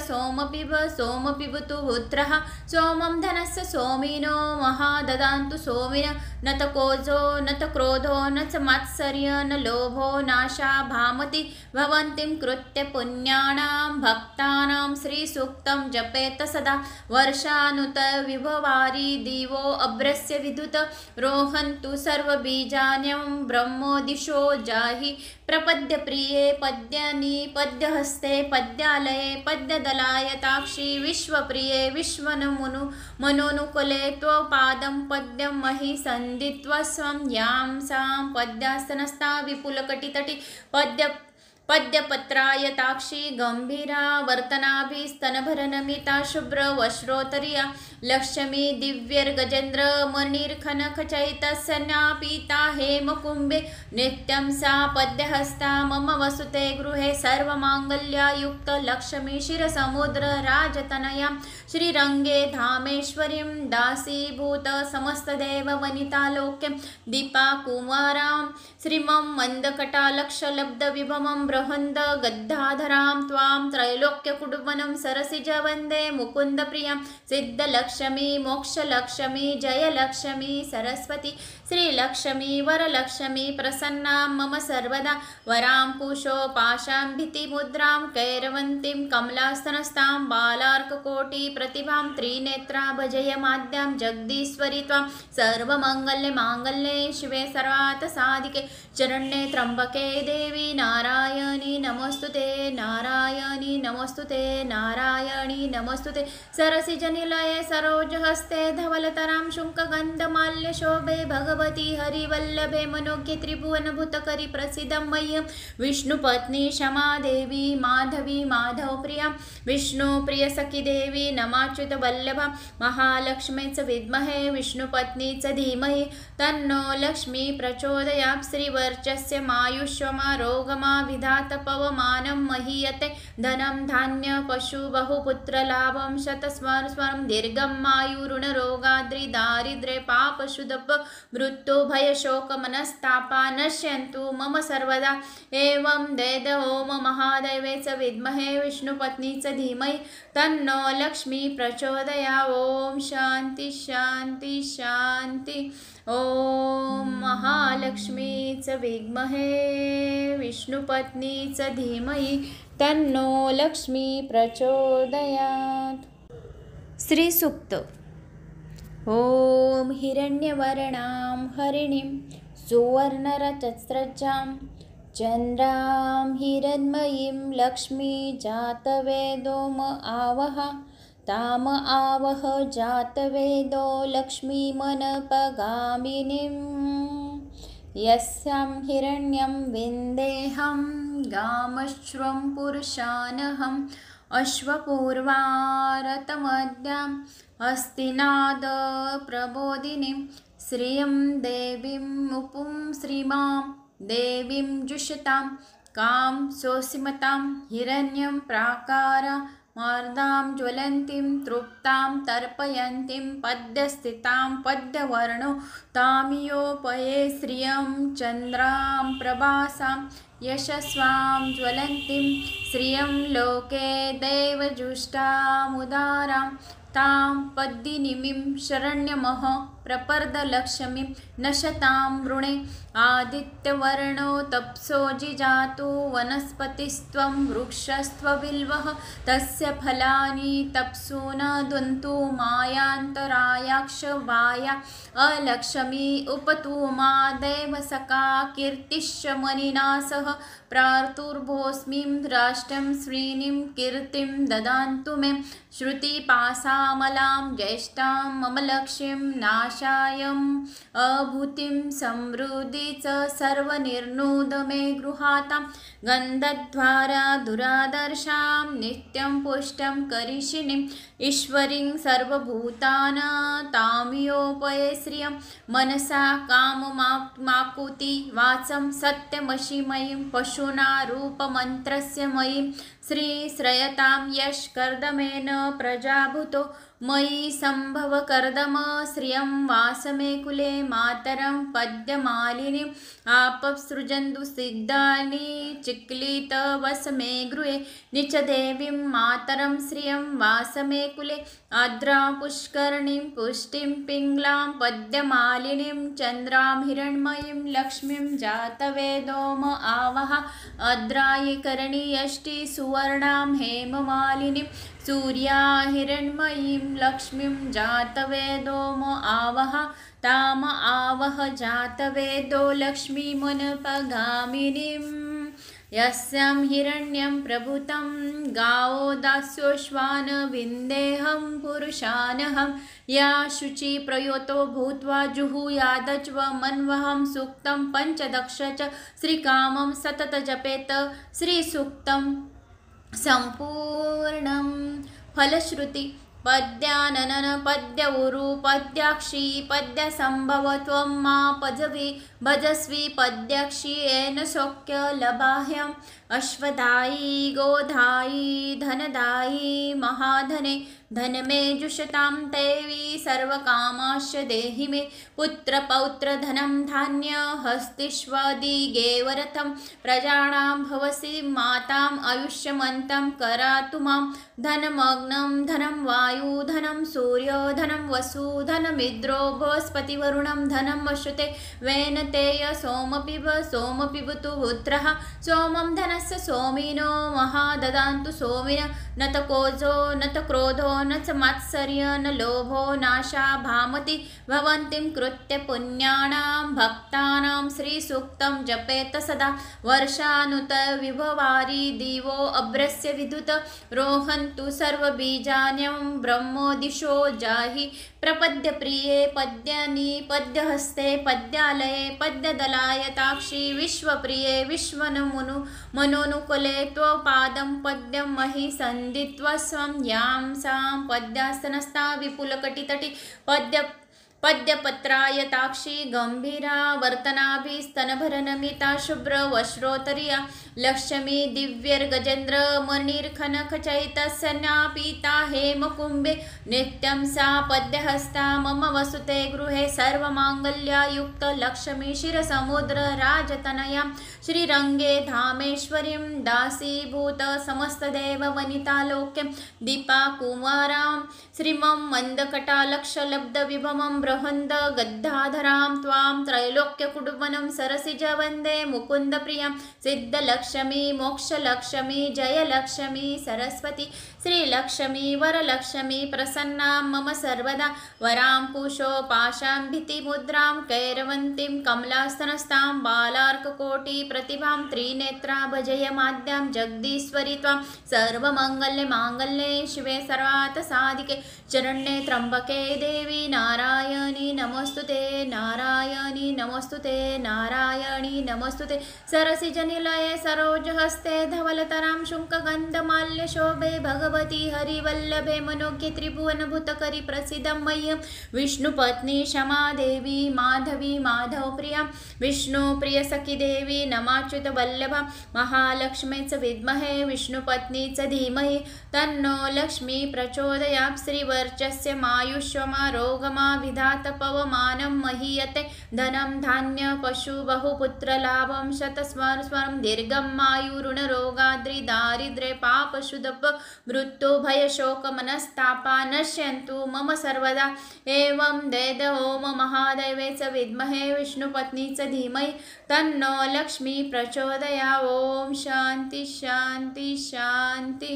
सोमपिबतु पुत्रः सोमं धनस्य सोमिनो महाददान्तु सोमिन न त कोजो न त क्रोधो न च मात्सर्य न लोभो नाशा भामति भवन्तीं कृत्य पुण्यानां भक्तानां श्रीसूक्तं जपेत सदा वर्षानुत विभवारि दिवो अभ्रस्य विद्युत रोहन्तु सर्वबीजान्यं ब्रह्मोदिशो जाहि प्रपद्य प्रिये पद्यनि पद्यहस्ते पद्यालये पद्यदलायताक्षि विश्वप्रिये विश्वनमुनु मनोनुकुले त्वपादं पद्यं महि सन्दित्वा स्वं यां सां पद्यास्तनस्था विपुलकटितटी पद्यपत्रायताक्षी गंभीरा वर्तनाभिस्तनभरनमिता शुभ्रवश्रोत्तरीया लक्ष्मी दिव्यर्गजेन्द्र मणिर्खनखचैतस्यन्यापीता हेमकुम्भे नित्यं सा पद्यहस्ता मम वसुते गृहे सर्वमाङ्गल्यायुक्त लक्ष्मी क्षीरसमुद्र राजतनयां श्रीरङ्गे धामेश्वरीं दासीभूत समस्तदेववनितालोक्यं दीपाकुमारां श्रीमं मन्दकटालक्षलब्धविभवं बृहन्द गद्धाधरां त्वां त्रैलोक्यकुटुम्बनं सरसिज वन्दे मुकुन्दप्रियां सिद्धलक्ष्मी मोक्षलक्ष्मी जयलक्ष्मी सरस्वती श्रीलक्ष्मी वरलक्ष्मी प्रसन्नां मम सर्वदा वरां कुशो पाशां भीतिमुद्रां कैरवन्तीं कमलास्तनस्तां बालार्ककोटिप्रतिभां त्रिनेत्रा भजयमाद्यां जगदीश्वरी त्वां सर्वमङ्गल्ये शिवे सर्वार्थसाधिके शरण्ये त्र्यम्बके देवी नारायणी नमोस्तुते नारायणी नमोस्तुते नारायणी नमोस्तुते सरसिजनिलये सरोजहस्ते धवलतरां शुङ्कगन्धमाल्यशोभे भगवती हरिवल्लभे मनोज्ञे त्रिभुवनभूतकरि प्रसीदं मह्यं विष्णुपत्नी क्षमा देवी माधवी माधवप्रिया विष्णुप्रियसखी देवी नमाच्युतवल्लभा महालक्ष्मी च विद्महे विष्णुपत्नी च धीमहि तन्नो लक्ष्मी प्रचोदयात् श्रीवर्चस्य मायुष्यमारोगमा विधात पवमानं महीयते धनं धान्य पशु बहुपुत्रलाभं शतस्वरं दीर्घं मायुरुणरोगाद्रि दारिद्र्ये पापशुदप मृत्यु भयशोकमनस्तापा नश्यन्तु मम सर्वदा एवं वेद ओम महादेवे च विद्महे विष्णुपत्नी च धीमहि तन्नो लक्ष्मी प्रचोदयात् ओम शांति शांति शांति ओम महालक्ष्मी च विद्महे विष्णुपत्नी च धीमहि तन्नो लक्ष्मी प्रचोदयात्। श्रीसूक्त। ओम हिरण्यवर्णां हरिणीं सुवर्णरजस्रजां चन्द्रां हिरण्मयीं लक्ष्मी जातवेदोम आवह ताम आवह जातवेदो लक्ष्मीमनपगामिनीं यस्यां हिरण्यं विन्देहं गामश्वं पुरुषानहम् अश्वपूर्वारतमद्याम् अस्तिनाद प्रबोधिनीं श्रियं देवीं उपुं श्रीमां देवीं जुषतां कां सोऽसीमतां हिरण्यं प्राकारा मार्दां ज्वलन्तीं तृप्तां तर्पयन्तीं पद्यस्थितां पद्यवर्णो तामियोपये श्रियं चन्द्रां प्रभासां यशस्वां ज्वलन्तीं श्रियं लोके देवजुष्टामुदारां तां पद्मिनीं शरण्यमः प्रपर्दलक्ष्मीं नशतां वृणे आदित्यवर्णो तप्सो जिजातु वनस्पतिस्त्वं वृक्षस्त्वबिल्वः तस्य फलानि तप्सु न दन्तु मायान्तरायाक्ष वाया अलक्ष्मी उपतुमा देवसका कीर्तिश्च मनिना सह प्रार्तुर्भोस्मिं राष्ट्रं श्रीनिं कीर्तिं ददान्तु मे श्रुतिपासामलां ज्येष्ठां मम लक्ष्मीं नाशायम् अभूतिं समृद्धि च सर्वनिर्णूद मे गृहातां गन्धद्वारा दुरादर्शां नित्यं पुष्टं करिष्यिनीं ईश्वरीं सर्वभूतानां तामियोपये श्रियं मनसा काममाकुति वाचं सत्यमशिमयीं पशुना रूपमन्त्रस्य मयीं श्रीश्रयतां यश कर्दमेन प्रजाभूतो मयि सम्भव कर्दम श्रियं वासमे कुले मातरं पद्यमालिनीम् आपसृजन्तु सिग्धानि चिक्लित वसमे गृहे निचदेवीं मातरं श्रियं वासमे कुले आद्रां पुष्करणीं पुष्टिं पिङ्गलां पद्यमालिनीं चन्द्रां हिरण्मयीं लक्ष्मीं जातवेदोम आवह अद्रायि करणी यष्टि सुवर्णां हेममालिनीं सूर्या हिरण्मयीं लक्ष्मीं जातवेदोम आवह ताम आवह जातवेदो लक्ष्मीमुनपगामिनीम् यस्यां हिरण्यं प्रभुतं गावो दास्योश्वान विन्देहं पुरुषानहं या शुचि प्रयोतो भूत्वा जुहुयादच्व मन्वहं सूक्तं पञ्चदश च श्रीकामं सतत जपेत श्रीसूक्तं सम्पूर्णं फलश्रुति पद्याननन पद्य उरु पद्याक्षी पद्यसम्भव त्वं मा भजस्वी पद्याक्षी येन शोक्य लभाह्यम् अश्वदायी गोधायी धनदायी महाधने धनमे जुषतां देवी सर्वकामाश्च देहि मे पुत्रपौत्र धनं धान्य हस्तिष्वदिगेवरथं प्रजानां भवसि माताम् आयुष्यमन्तं करातु मां धनमग्नं धनं वायु धनं सूर्यो धनं वसु धनमिन्द्रो बृहस्पतिवरुणं धनं वसुते वेनतेय सोमपिबतु पुत्रः सोमं धनस्य सोमिनो महाददान्तु सोमिन न त कोजो न त क्रोधो न च मात्सर्य न लोभो नाशा भामति भवन्तीं कृत्य पुण्यानां भक्तानां श्रीसूक्तं जपेत सदा वर्षानुत विभवारि दिवो अभ्रस्य विद्युत रोहन्तु सर्वबीजान्यं ब्रह्मो दिशो जाहि प्रपद्य प्रिये पद्यानि पद्यहस्ते पद्यालये पद्यदलायताक्षी विश्वप्रिये मनोनुकुले त्वपादं पद्यं महि सन्धित्वा स्वं यां सां पद्यास्तनस्था विपुलकटितटी पद्यपत्रायताक्षी गंभीरा वर्तनाभिस्तनभरनमिता शुभ्रवश्रोत्तरीया लक्ष्मी दिव्यर्गजेन्द्र मणिर्खनखचैतस्यन्नापीता हेमकुम्भे नित्यं सा पद्यहस्ता मम वसुते गृहे सर्वमाङ्गल्ययुक्त लक्ष्मी क्षीरसमुद्र राजतनयां श्रीरङ्गे धामेश्वरीं दासीभूत समस्तदेववनितालोक्यं दीपाकुमारां श्रीमं मन्दकटालक्षलब्धविभवं बृहन्द गद्धाधरां त्वां त्रैलोक्यकुटुम्बनं सरसिज वन्दे मुकुन्दप्रियां सिद्धलक्ष्मी मोक्षलक्ष्मी जयलक्ष्मी सरस्वती श्रीलक्ष्मी वरलक्ष्मी प्रसन्नां मम सर्वदा वरां कुशो पाशां भीतिमुद्रां कैरवन्तीं कमलास्तनस्तां बालार्ककोटिप्रतिभां त्रिनेत्रा भजयमाद्यां जगदीश्वरी त्वां सर्वमङ्गल्ये शिवे सर्वार्थसाधिके चरण्ये त्र्यम्बके देवी नारायणी नमोस्तुते नारायणी नमोस्तुते नारायणी नमोस्तुते सरसिजनिलये सरोजहस्ते धवलतरां शुङ्कगन्धमाल्यशोभे भगवती हरिवल्लभे मनोज्ञे त्रिभुवनभूतकरि प्रसीदं मह्यं विष्णुपत्नी क्षमा देवी माधवी माधवप्रिया विष्णुप्रियसखी देवी नमाच्युतवल्लभा महालक्ष्मी च विद्महे विष्णुपत्नी च धीमहि तन्नो लक्ष्मी प्रचोदयात् श्रीवर्चस्य मायुष्यमारोगमा विधात पवमानं महीयते धनं धान्य पशु बहुपुत्रलाभं शतस्वरं दीर्घम् आयुरुणरोगाद्रि दारिद्र्ये पापशुदप मृत्युभयशोकमनस्तापा नश्यन्तु मम सर्वदा एवं वेद ओम महादेवे च विद्महे विष्णुपत्नी च धीमहि तन्नो लक्ष्मी प्रचोदया ओम शांति शांति शांति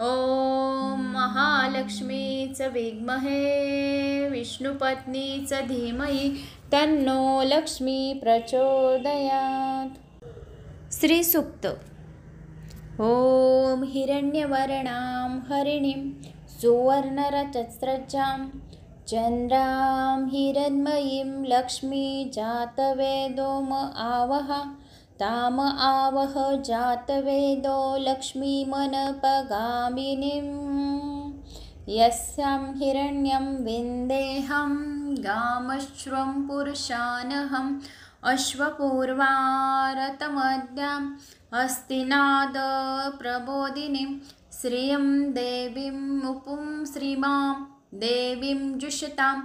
ओम महालक्ष्मी च विद्महे विष्णुपत्नी च धीमहि तन्नो लक्ष्मी प्रचोदयात्। श्री सूक्त। ओम हिरण्यवर्णां हरिणीं सुवर्णरजस्रजां चन्द्रां हिरण्मयीं लक्ष्मी जातवेदोम आवह ताम आवह जातवेदो लक्ष्मीमनपगामिनीं यस्यां हिरण्यं विन्देहं गामश्वं पुरुषानहम् अश्वपूर्वारतमद्याम् अस्तिनाद प्रबोधिनीं श्रियं देवीं मुपुं श्रीमां देवीं जुषतां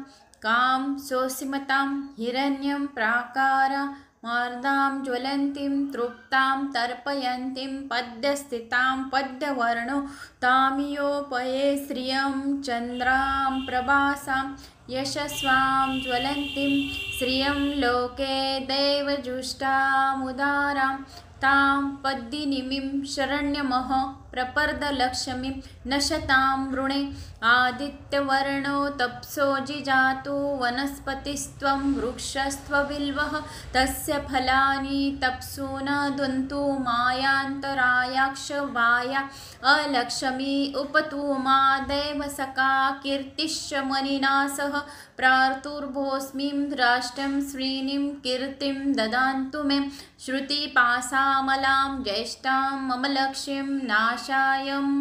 कां सोऽसीमतां हिरण्यं प्राकारा मार्दां ज्वलन्तीं तृप्तां तर्पयन्तीं पद्यस्थितां पद्यवर्णो तामियोपये श्रियं चन्द्रां प्रभासां यशस्वां ज्वलन्तीं श्रियं लोके दैवजुष्टामुदारां तां पद्मिनीं शरण्यमः प्रपर्दलक्ष्मीं नशतां वृणे आदित्यवर्णो तप्सो जिजातु वनस्पतिस्त्वं वृक्षस्त्वबिल्वः तस्य फलानि तप्सु न दन्तु मायान्तरायाक्ष वाया अलक्ष्मी उपतु मा देवसखा कीर्तिश्च मनिना सह प्रार्तुर्भोस्मिं राष्ट्रं श्रीनिं कीर्तिं ददान्तु मे श्रुतिपासामलां ज्येष्ठां मम लक्ष्मीं नाशायम्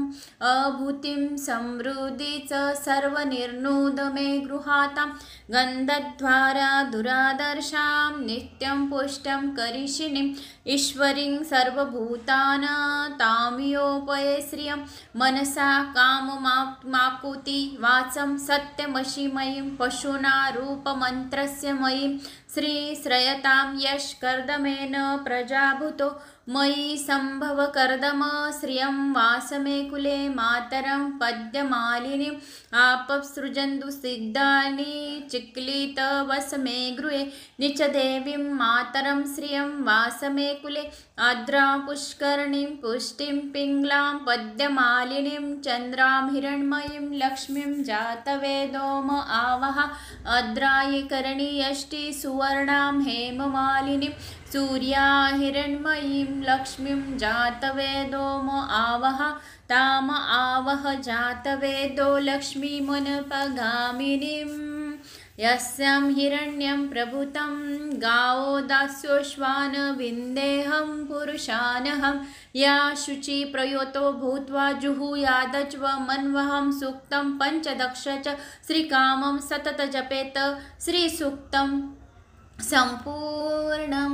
अभूतिं समृद्धि च सर्वनिर्णुद मे गृहातां गन्धद्वारा दुरादर्शां नित्यं पुष्टं करिष्यिणीं ईश्वरीं सर्वभूतानां तामियोपये श्रियं मनसा काममाकुति वाचं सत्यमशिमयीं पशुना रूपमन्त्रस्य मयीं श्रीश्रयतां यशकर्दमेन प्रजाभूतो मयि सम्भव कर्दम श्रियं वासमे कुले मातरं पद्यमालिनीम् आपसृजन्तु सिद्धानि चिक्लितवसमे गृहे निचदेवीं मातरं श्रियं वासमे कुले आद्रा पुष्करणीं पुष्टिं पिङ्गलां पद्यमालिनीं चन्द्रां हिरण्मयीं लक्ष्मीं जातवेदोम आवह अद्रायिकर्णी यष्टि सुवर्णां हेममालिनीं सूर्या हिरण्मयीं लक्ष्मीं जातवेदोम आवह ताम आवह जातवेदो लक्ष्मीमुनपगामिनीं यस्यां हिरण्यं प्रभुतं गावो दास्योश्वान विन्देहं पुरुषानहं या शुचि प्रयोतो भूत्वा जुहुयादच्व मन्वहं सूक्तं पञ्चदश च श्रीकामं सतत जपेत श्रीसूक्तं सम्पूर्णं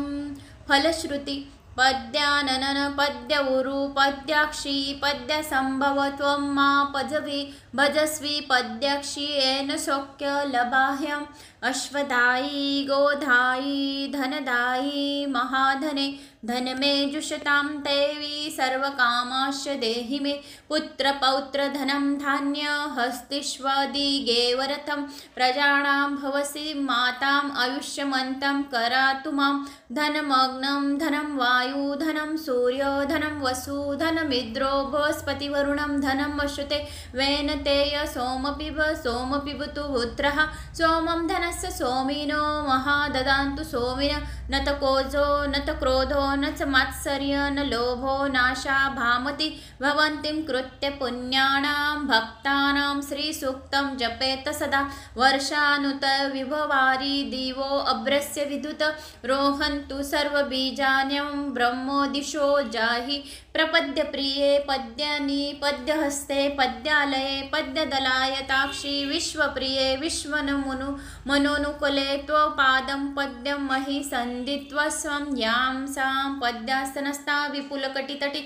फलश्रुति पद्याननन पद्य उरु पद्याक्षी पद्यसम्भव त्वं मा पजवि भजस्वी पद्याक्षी येन शोक्य लभाह्यम् अश्वदायी गोधायी धनदायी महाधने धनमे जुषतां देवी सर्वकामाश्च देहि मे पुत्रपौत्रधनं धान्य हस्तिष्वदिगेवरथं प्रजानां भवसि माताम् आयुष्यमन्तं करातु मां धनमग्नं धनं वायु धनं सूर्यो धनं वसु धनमिन्द्रो बृहस्पतिवरुणं धनं वसुते वेनतेय सोमपिबतु पुत्रः सोमं धनस्य सोमिनो महाददान्तु सोमिन न त कोजो न त क्रोधो न च मात्सर्य न लोभो नाशा भामति भवन्तीं कृत्य पुण्यानां भक्तानां श्रीसूक्तं जपेत सदा वर्षानुत विभवारि दिवो अभ्रस्य विद्युत रोहन्तु सर्वबीजान्यं ब्रह्मोदिशो जाहि प्रपद्य प्रिये पद्यानि पद्यहस्ते पद्यालये पद्यदलायताक्षी विश्वप्रिये विश्वनमुनु मनोनुकुले त्वपादं पद्यं महि सन्दित्वा स्वं यां सां पद्यास्तनस्था विपुलकटितटी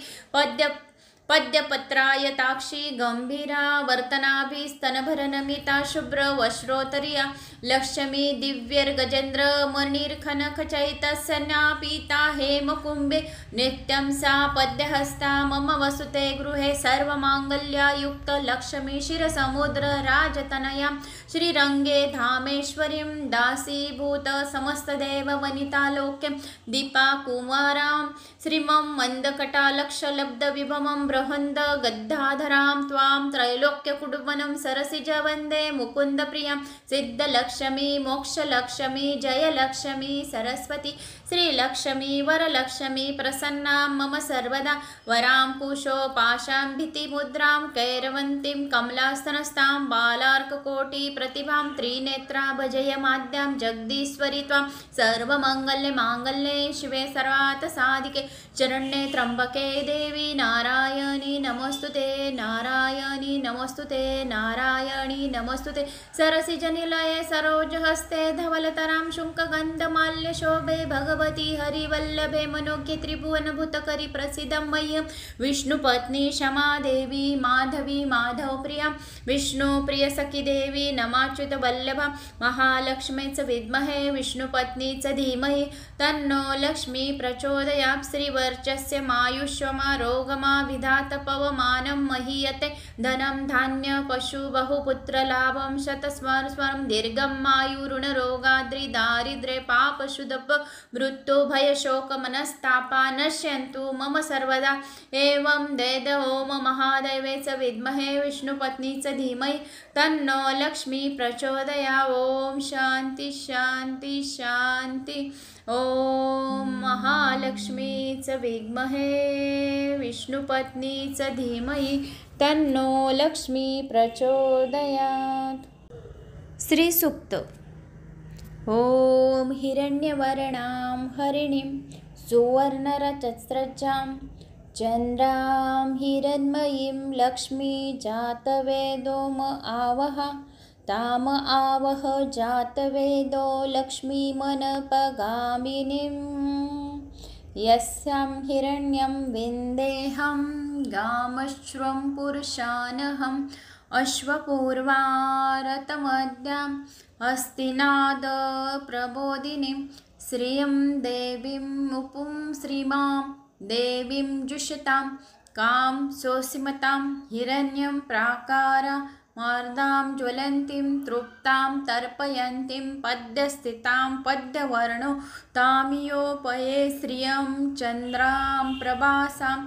पद्यपत्रायताक्षी गंभीरा वर्तनाभिस्तनभरनमिता शुभ्रवश्रोत्तरीया लक्ष्मी दिव्यर्गजेन्द्र मणिर्खनखचैतस्यन्नापीता हेमकुम्भे नित्यं सा पद्यहस्ता मम वसुते गृहे सर्वमाङ्गल्यायुक्त लक्ष्मी क्षीरसमुद्र राजतनयां श्रीरङ्गे धामेश्वरीं दासीभूत समस्तदेववनितालोक्यं दीपाकुमारां श्रीमं मन्दकटालक्षलब्धविभवं बृहन्द गद्धाधरां त्वां त्रैलोक्यकुडुम्बनं सरसिज वन्दे मुकुन्दप्रियां सिद्धलक्ष्मी मोक्षलक्ष्मी जयलक्ष्मी सरस्वती श्रीलक्ष्मी वरलक्ष्मी प्रसन्नां मम सर्वदा वरां कुशोपाशां भीतिमुद्रां कैरवन्तीं कमलास्तनस्तां बालार्ककोटिप्रतिभां त्रिनेत्रा भजयमाद्यां जगदीश्वरी त्वां सर्वमङ्गल्ये माङ्गल्ये शिवे सर्वार्थसाधिके शरण्ये त्र्यम्बके देवी नारायणी नारायणी नमोस्तुते नारायणी नमोस्तुते नारायणी नमोस्तुते सरसिजनिलये सरोजहस्ते धवलतरां शुङ्कगन्धमाल्यशोभे भगवती हरिवल्लभे मनोज्ञे त्रिभुवनभूतकरि प्रसीदं मह्यं विष्णुपत्नी क्षमा देवी माधवी माधवप्रिया विष्णुप्रियसखी देवी नमाच्युतवल्लभा महालक्ष्मी च विद्महे विष्णुपत्नी च धीमहि तन्नो लक्ष्मी प्रचोदयात् श्रीवर्चस्य मायुष्यमारोगमा विधात पवमानं महीयते धनं धान्य पशु बहुपुत्रलाभं शतस्वर्षं दीर्घं आयुरुणरोगाद्रि दारिद्र्ये पापशुदप मृत्युभयशोकमनस्तापा नश्यन्तु मम सर्वदा एवं वेद ओम महादेवे च विद्महे विष्णुपत्नी च धीमहि तन्नो लक्ष्मी प्रचोदयात् ओम शांति शांति शांति ओम महालक्ष्मी च विद्महे विष्णुपत्नी च धीमहि तन्नो लक्ष्मी प्रचोदयात्। श्री सूक्त। ओम हिरण्यवर्णां हरिणीं सुवर्णरजस्रजां चन्द्रां हिरण्मयीं लक्ष्मी जातवेदोम आवह ताम आवह जातवेदो लक्ष्मीमनपगामिनीं यस्यां हिरण्यं विन्देहं गामश्वं पुरुषानहम् अश्वपूर्वारतमद्याम् अस्तिनाद प्रबोधिनीं श्रियं देवीं उपुं श्रीमां देवीं जुषतां कां सोऽसीमतां हिरण्यं प्राकारा मार्दां ज्वलन्तीं तृप्तां तर्पयन्तीं पद्यस्थितां पद्यवर्णो तामियोपये श्रियं चन्द्रां प्रभासां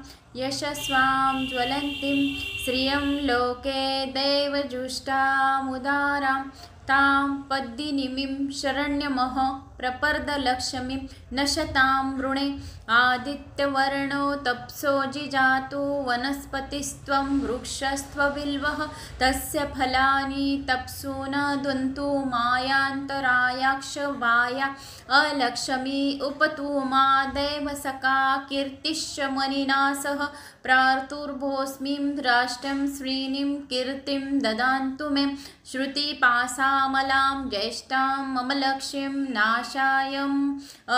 यशस्वां ज्वलन्तीं श्रियं लोके देवजुष्टामुदारां तां पद्मिनीं शरण्यमः प्रपर्दलक्ष्मीं नशतां वृणे आदित्यवर्णो तप्सो जिजातु वनस्पतिस्त्वं वृक्षस्त्वबिल्वः तस्य फलानि तप्सु न दन्तु मायान्तरायाक्षवाया अलक्ष्मी उपतुमा देवसका कीर्तिश्च मनिना सह प्रार्तुर्भोस्मिं राष्ट्रं श्रीनिं कीर्तिं ददान्तु मे श्रुतिपासामलां ज्येष्ठां मम लक्ष्मीं नाशायम्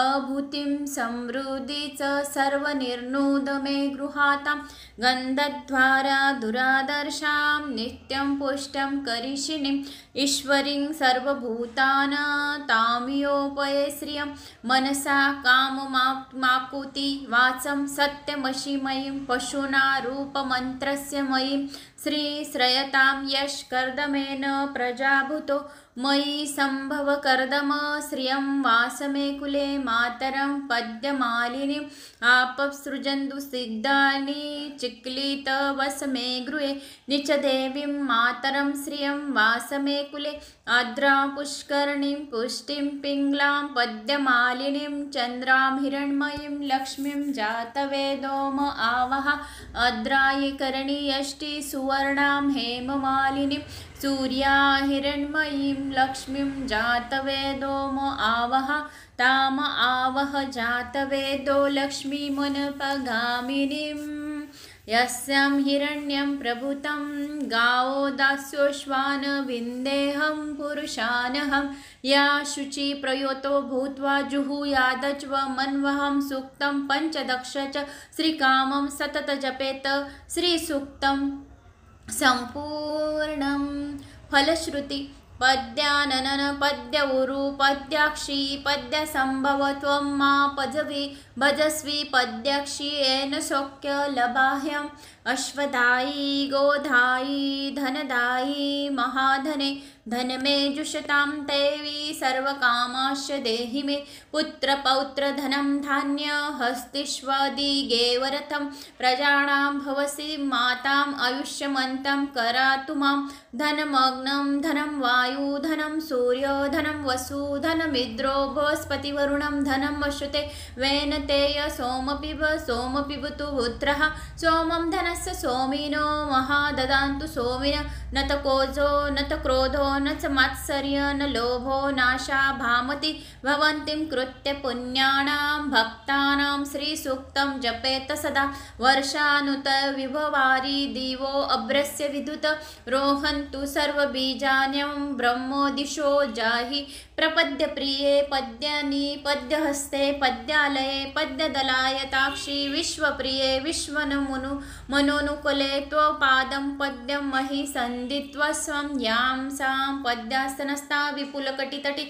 अभूतिं समृद्धि च सर्वनिर्णूद मे गृहातां गन्धद्वारा दुरादर्शां नित्यं पुष्टं करिष्यिनीं ईश्वरीं सर्वभूतानां तामियोपये श्रियं मनसा काममाकुति वाचं सत्यमशिमयीं पशुना रूपमन्त्रस्य मयीं श्रीश्रयतां यशकर्दमेन प्रजाभूतो मयि सम्भव कर्दम श्रियं वासमे कुले मातरं पद्यमालिनीम् आपसृजन्तु सिग्धानि चिक्लित वसमे गृहे निचदेवीं मातरं श्रियं वासमे कुले आद्रां पुष्करणीं पुष्टिं पिङ्गलां पद्यमालिनीं चन्द्रां हिरण्मयीं लक्ष्मीं जातवेदोम आवह आद्रायिकरणी यष्टि सुवर्णां हेममालिनीं सूर्या हिरण्मयीं लक्ष्मीं जातवेदोम आवह ताम आवह जातवेदो लक्ष्मीमनपगामिनीं यस्यां हिरण्यं प्रभुतं गावो दास्योश्वान विन्देहं पुरुषानहं या शुचि प्रयोतो भूत्वा जुहुयादच्व मन्वहं सूक्तं पञ्चदश च श्रीकामं सतत जपेत श्रीसूक्तं सम्पूर्णं फलश्रुति पद्याननन पद्य उरु पद्याक्षी पद्यसम्भव त्वं मा भजस्वी पद्याक्षी येन शोक्य लभाह्यम् अश्वदायी गोधायी धनदायी महाधने धनमे जुषतां देवी सर्वकामाश्च देहि मे पुत्रपौत्रधनं धान्य हस्तिष्वदिगेवरथं प्रजानां भवसि माताम् आयुष्यमन्तं करातु मां धनमग्नं धनं वायु धनं सूर्यो धनं वसु धनमिन्द्रो बृहस्पतिवरुणं धनं वसुते वेनतेय सोमपिबतु पुत्रः सोमं धनस्य सोमिनो महाददान्तु सोमिन न त कोजो न त क्रोधो न च मात्सर्य न लोभो नाशा भामति भवन्तीं कृत्य पुण्यानां भक्तानां श्रीसूक्तं जपेत सदा वर्षानुत विभवारि दिवो अभ्रस्य विद्युत रोहन्तु सर्वबीजान्यं ब्रह्मोदिशो जाहि प्रपद्य प्रिये पद्यानि पद्यहस्ते पद्यालये पद्यदलायताक्षी विश्वप्रिये विश्वनमुनु मनोनुकुले त्वपादं पद्यं महि सन्धित्वा स्वं यां सां पद्यास्तनस्था विपुलकटितटी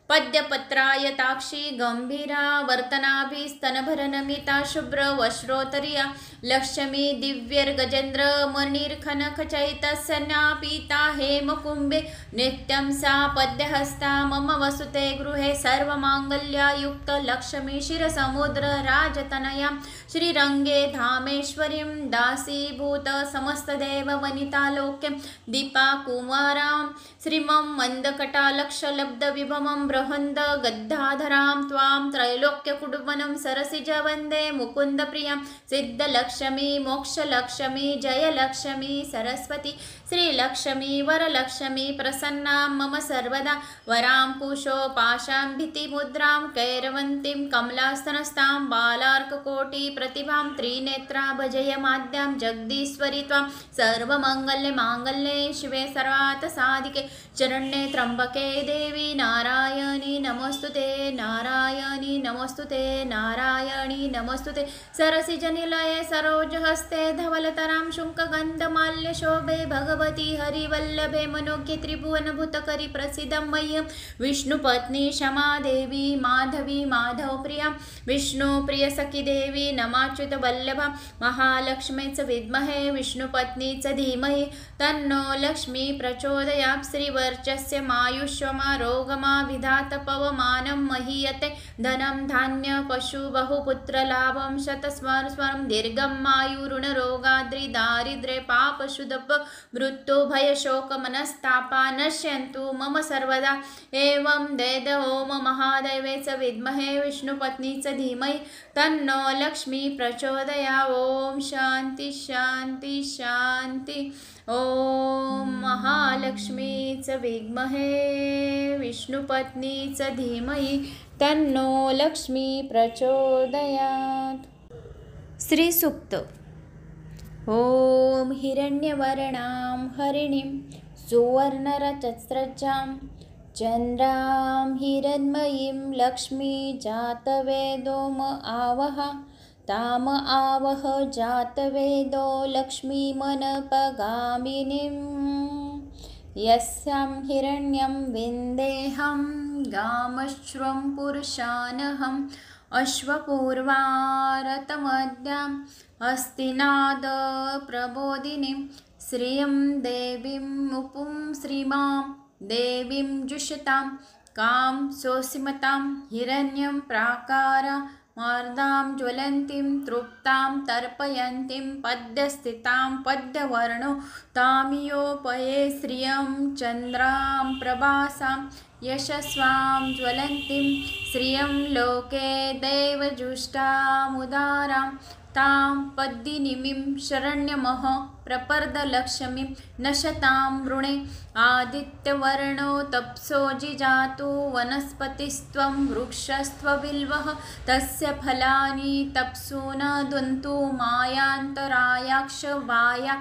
पद्यपत्रायताक्षी गंभीरा वर्तनाभिस्तनभरनमिता शुभ्रवस्त्रोत्तरीया लक्ष्मी दिव्यर्गजेन्द्र मणिर्खनखचैतस्यन्यापीता हेमकुम्भे नित्यं सा पद्यहस्ता मम वसुते गृहे सर्वमाङ्गल्ययुक्त लक्ष्मी क्षीरसमुद्र राजतनयां श्रीरङ्गे धामेश्वरीं दासीभूत समस्तदेववनितालोक्यं दीपाकुमारां श्रीमं मन्दकटालक्षलब्धविभवं बृहन्द गद्धाधरां त्वां त्रैलोक्यकुटुम्बनं सरसिज वन्दे मुकुन्दप्रियां सिद्धलक्ष्मी मोक्षलक्ष्मी जयलक्ष्मी सरस्वती श्रीलक्ष्मी वरलक्ष्मी प्रसन्नां मम सर्वदा वरां कुशोपाशां भीतिमुद्रां कैरवन्तीं कमलास्तनस्तां बालार्ककोटिप्रतिभां त्रिनेत्रा भजय माद्यां जगदीश्वरी त्वां सर्वमङ्गल्ये माङ्गल्ये शिवे सर्वार्थसाधिके शरण्ये त्र्यम्बके देवी नारायणी नमोस्तुते नारायणी नमोस्तुते नारायणी नमोस्तुते सरसिजनिलये सरोजहस्ते धवलतरां शुङ्कगन्धमाल्यशोभे भगवती हरिवल्लभे मनोज्ञे त्रिभुवनभूतकरी प्रसिद्धं मह्यं विष्णुपत्नी क्षमा देवी माधवी माधवप्रिया विष्णुप्रियसखी देवी नमाच्युतवल्लभा महालक्ष्मी च विद्महे विष्णुपत्नी च धीमहि तन्नो लक्ष्मी प्रचोदयात् श्रीवर्चस्य मायुष्यमारोगमा विधात पवमानं महीयते धनं धान्य पशु बहुपुत्रलाभं शतस्वरं दीर्घं मायुरुणरोगाद्रि दारिद्र्ये पापशुदप मृत्युभयशोकमनस्तापा नश्यन्तु मम सर्वदा एवं वेद ओम महादेवे च विद्महे विष्णुपत्नी च धीमहि तन्नो लक्ष्मी प्रचोदयात् ओम शान्ति शान्ति शान्ति ओम महालक्ष्मी च विद्महे विष्णुपत्नी च धीमहि तन्नो लक्ष्मी प्रचोदयात्। श्री सूक्त। ओम हिरण्यवर्णां हरिणीं सुवर्णरजस्रजां चन्द्रां हिरण्मयीं लक्ष्मी जातवेदोम आवह ताम आवह जातवेदो लक्ष्मीमनपगामिनीं यस्यां हिरण्यं विन्देहं गामश्वं पुरुषानहम् अश्वपूर्वारतमद्याम् अस्तिनाद प्रबोधिनीं श्रियं देवीं उपुं श्रीमां देवीं जुषतां कां सोऽसीमतां हिरण्यं प्राकारा मार्दां ज्वलन्तीं तृप्तां तर्पयन्तीं पद्यस्थितां पद्यवर्णो तामियोपये श्रियं चन्द्रां प्रभासां यशस्वां ज्वलन्तीं श्रियं लोके देवजुष्टामुदारां तां पद्मिनीं शरण्यमः प्रपर्दलक्ष्मीं नशतां वृणे आदित्यवर्णो तप्सो जिजातु वनस्पतिस्त्वं वृक्षस्त्वबिल्वः तस्य फलानि तप्सु न दन्तु मायान्तरायाक्ष वाया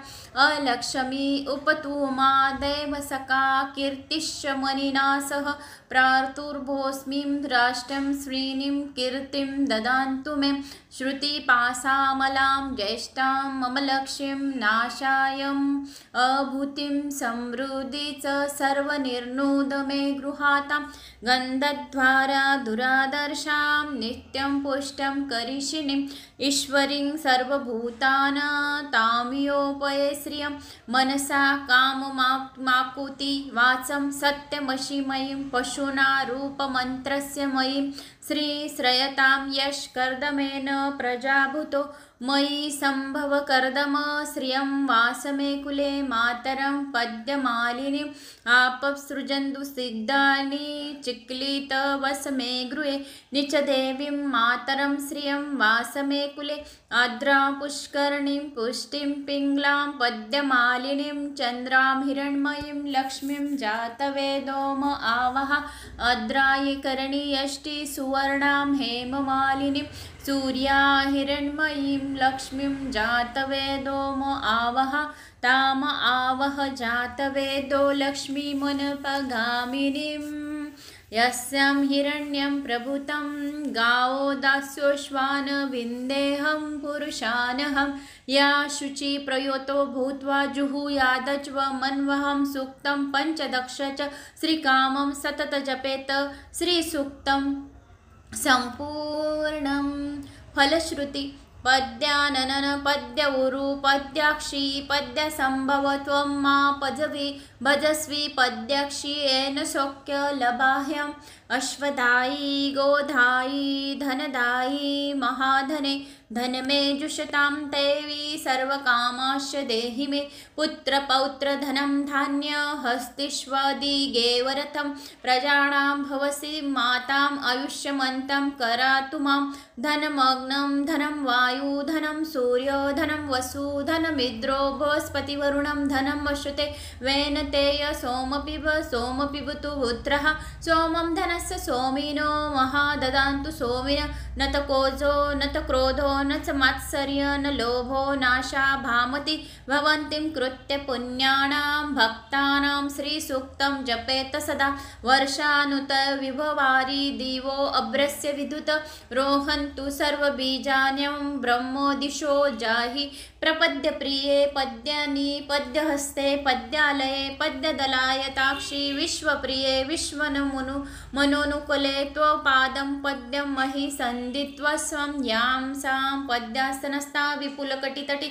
अलक्ष्मी उपतु मा देवसखा कीर्तिश्च मनिना सह प्रार्तुर्भोस्मिं राष्ट्रं श्रीनिं कीर्तिं ददान्तु मे श्रुतिपासामलां ज्येष्ठां मम लक्ष्मीं नाशायम् अभूतिं समृद्धि च सर्वनिर्णूद मे गृहातां गन्धद्वारा दुरादर्शां नित्यं पुष्टं करिषिणीं ईश्वरीं सर्वभूतानां तामियोपये श्रियं मनसा काममाकुति वाचं सत्यमशिमयीं पशुना रूपमन्त्रस्य मयीं श्रीश्रयतां यश्कर्दमेन प्रजाभूतो मयि सम्भव कर्दम श्रियं वासमे कुले मातरं पद्यमालिनीम् आपसृजन्तु सिग्धानि चिक्लितवसमे गृहे निचदेवीं मातरं श्रियं वासमे कुले आद्रा पुष्करणीं पुष्टिं पिङ्गलां पद्यमालिनीं चन्द्रां हिरण्मयीं लक्ष्मीं जातवेदोम आवह अद्रायिकरणी यष्टि सुवर्णां हेममालिनीं सूर्या हिरण्मयीं लक्ष्मीं जातवेदोम आवह ताम आवह जातवेदो लक्ष्मीमुनपगामिनीम् यस्यां हिरण्यं प्रभुतं गावो दास्योश्वान विन्देहं पुरुषानहं या शुचि प्रयोतो भूत्वा जुहुयादच्व मन्वहं सूक्तं पञ्चदश च श्रीकामं सतत जपेत श्रीसूक्तं सम्पूर्णं फलश्रुति पद्याननन पद्य उरु पद्याक्षी पद्यसम्भव त्वं मा पजवि भजस्वी पद्याक्षी येन शोक्य लभाह्यम् अश्वदायी गोधायी धनदायी महाधने धनमे जुषतां देवी सर्वकामाश्च देहि मे पुत्रपौत्र धनं धान्य हस्तिष्वदिगेवरथं प्रजानां भवसि माताम् आयुष्यमन्तं करातु मां धनमग्नं धनं वायु धनं सूर्यो धनं वसु धनमिन्द्रो बृहस्पतिवरुणं धनं वसुते वेनतेय सोमपिब सोमपिबतु पुत्रः सोमं धनस्य सोमिनो महाददान्तु सोमिन न त कोजो न त क्रोधो न च मात्सर्य न लोभो नाशा भामति भवन्तीं कृत्य पुण्यानां भक्तानां श्रीसूक्तं जपेत सदा वर्षानुत विभवारि दिवो अभ्रस्य विद्युत रोहन्तु सर्वबीजान्यं ब्रह्मो दिशो जाहि प्रपद्य प्रिये पद्यानि पद्यहस्ते पद्यालये पद्यदलायताक्षी विश्वप्रिये विश्वनमुनु मनोनुकुले त्वपादं पद्यं महि सन्दित्वा स्वं यां सां पद्यास्तनस्था विपुलकटितटी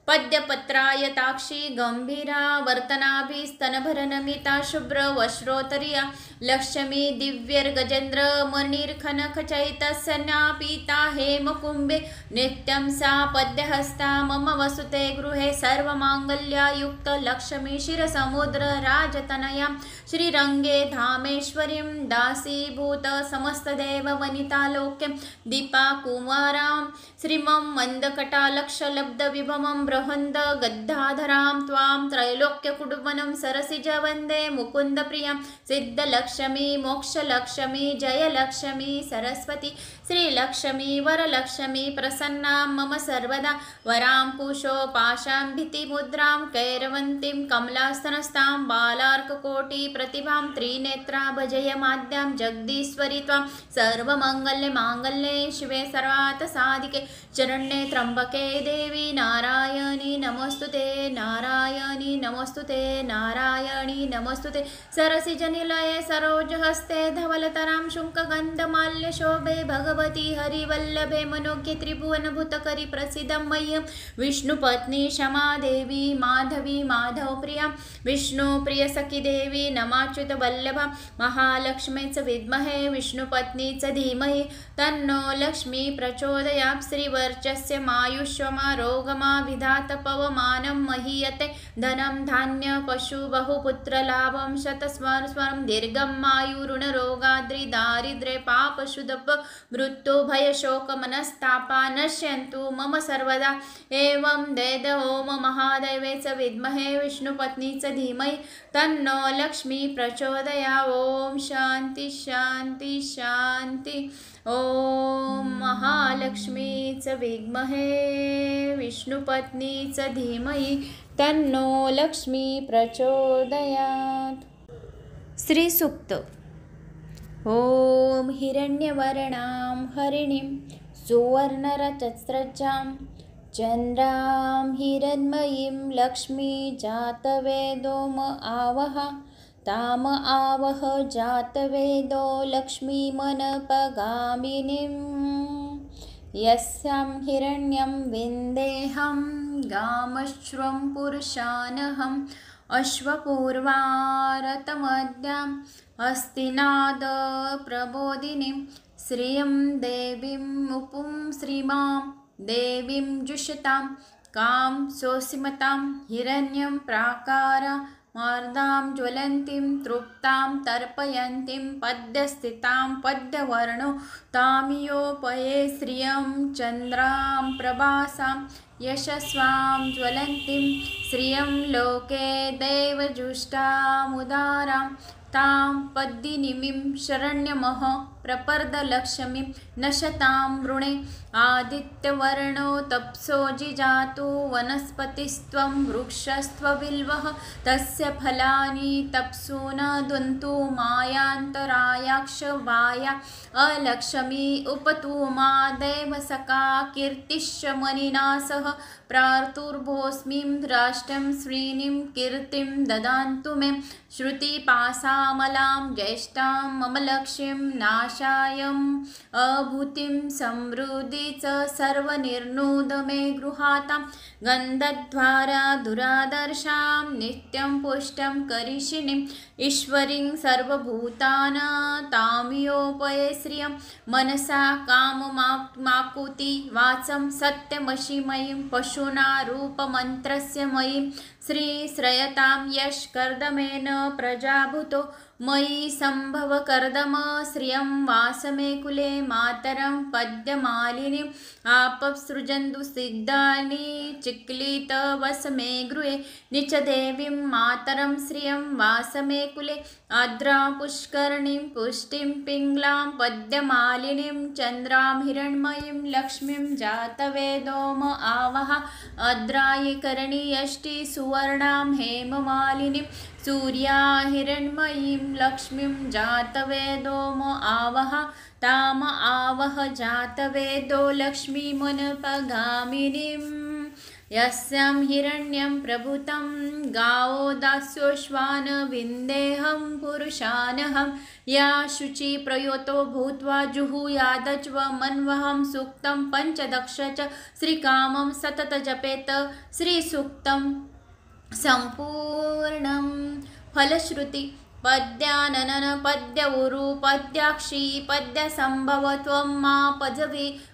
पद्यपत्रायताक्षी गंभीरा वर्तनाभिस्तनभरनमिता शुभ्रवश्रोत्तरीया लक्ष्मी दिव्यर्गजेन्द्र मणिर्खनखचैतस्यन्नापीता हेमकुम्भे नित्यं सा पद्यहस्ता मम वसुते गृहे सर्वमाङ्गल्यायुक्त लक्ष्मी क्षीरसमुद्र राजतनयां श्रीरङ्गे धामेश्वरीं दासीभूत समस्तदेववनितालोक्यं दीपाकुमारां श्रीमं मन्दकटालक्षलब्धविभवं बृहन्द गद्धाधरां त्वां त्रैलोक्यकुडुम्बनं सरसिज वन्दे मुकुन्दप्रियं सिद्धलक्ष्मी मोक्षलक्ष्मी जयलक्ष्मी सरस्वती श्रीलक्ष्मी वरलक्ष्मी प्रसन्नां मम सर्वदा वरां कुशो पाशां भीतिमुद्रां कैरवन्तीं कमलास्तनस्तां बालार्ककोटिप्रतिभां त्रिनेत्रा भजयमाद्यां जगदीश्वरी त्वां सर्वमङ्गल्ये शिवे सर्वार्थसाधिके चरण्ये त्र्यम्बके देवी नारायणी नमोस्तुते नारायणी नमोस्तुते नारायणी नमोस्तुते सरसिजनिलये सरोजहस्ते धवलतरां शुङ्कगन्धमाल्यशोभे भगवती हरिवल्लभे मनोज्ञे त्रिभुवनभूतकरि प्रसीदं मह्यं विष्णुपत्नी क्षमा देवी माधवी माधवप्रिया विष्णुप्रियसखी देवी नमाच्युतवल्लभा महालक्ष्मी च विद्महे विष्णुपत्नी च धीमहि तन्नो लक्ष्मी प्रचोदयात् श्रीवर्चस्य मायुष्यमारोगमा विधात पवमानं महीयते धनं धान्य पशु बहुपुत्रलाभं शतस्वर्षं दीर्घं मायुरुणरोगाद्रि दारिद्र्ये पापशुदप मृत्युभयशोकमनस्तापा नश्यन्तु मम सर्वदा एवं वेद ओम महादेवे च विद्महे विष्णुपत्नी च धीमहि तन्नो लक्ष्मी प्रचोदया ओम शांति शांति शांति ओम महालक्ष्मी च विद्महे विष्णुपत्नी च धीमहि तन्नो लक्ष्मी प्रचोदयात्। श्री सूक्त। ओम हिरण्यवर्णां हरिणीं सुवर्णरजस्रजां चन्द्रां हिरण्मयीं लक्ष्मी जातवेदोम आवह ताम आवह जातवेदो लक्ष्मीमनपगामिनीं यस्यां हिरण्यं विन्देहं गामश्वं पुरुषानहम् अश्वपूर्वारतमद्याम् हस्तिनाद प्रबोधिनीं श्रियं देवीं मुपुं श्रीमां देवीं जुषतां कां सोऽसीमतां हिरण्यं प्राकारा मार्दां ज्वलन्तीं तृप्तां तर्पयन्तीं पद्यस्थितां पद्यवर्णो तामियोपये श्रियं चन्द्रां प्रभासां यशस्वां ज्वलन्तीं श्रियं लोके देवजुष्टामुदारां तां पद्मिनीं शरण्यमः प्रपर्दलक्ष्मीं नशतां वृणे आदित्यवर्णो तप्सो जिजातु वनस्पतिस्त्वं वृक्षस्त्वबिल्वः तस्य फलानि तप्सु न दन्तु मायान्तरायाक्ष वाया अलक्ष्मी उपतु मा देवसखा कीर्तिश्च मनिना सह प्रार्तुर्भोस्मिं राष्ट्रं श्रीनिं कीर्तिं ददान्तु मे श्रुतिपासामलां ज्येष्ठां मम लक्ष्मीं नाशायम् अभूतिं समृद्धि च सर्वनिर्णूद मे गृहातां गन्धद्वारा दुरादर्शां नित्यं पुष्टं करिष्यिनीं ईश्वरीं सर्वभूतानां तामियोपये श्रियं मनसा काममाकुति वाचं सत्यमशिमयीं पशुना रूपमन्त्रस्य मयीं श्रीश्रयतां यशकर्दमेन प्रजाभूतो मयि सम्भव कर्दम श्रियं वासमे कुले मातरं पद्यमालिनीम् आपसृजन्तु सिद्धानि चिक्लितवसमे गृहे निचदेवीं मातरं श्रियं वासमे कुले आद्रां पुष्करणीं पुष्टिं पिङ्गलां पद्यमालिनीं चन्द्रां हिरण्मयीं लक्ष्मीं जातवेदोम आवह आद्रायिकरणी यष्टि सुवर्णां हेममालिनीं सूर्या हिरण्मयीं लक्ष्मीं जातवेदोम आवह ताम आवह जातवेदो लक्ष्मीमुनपगामिनीं यस्यां हिरण्यं प्रभुतं गावो दास्योश्वान विन्देहं पुरुषानहं या शुचि प्रयोतो भूत्वा जुहुयादच्व मन्वहं सूक्तं पञ्चदश च श्रीकामं सतत जपेत श्रीसूक्तं सम्पूर्णं फलश्रुति पद्याननन पद्य उरु पद्याक्षी पद्यसम्भव त्वं मा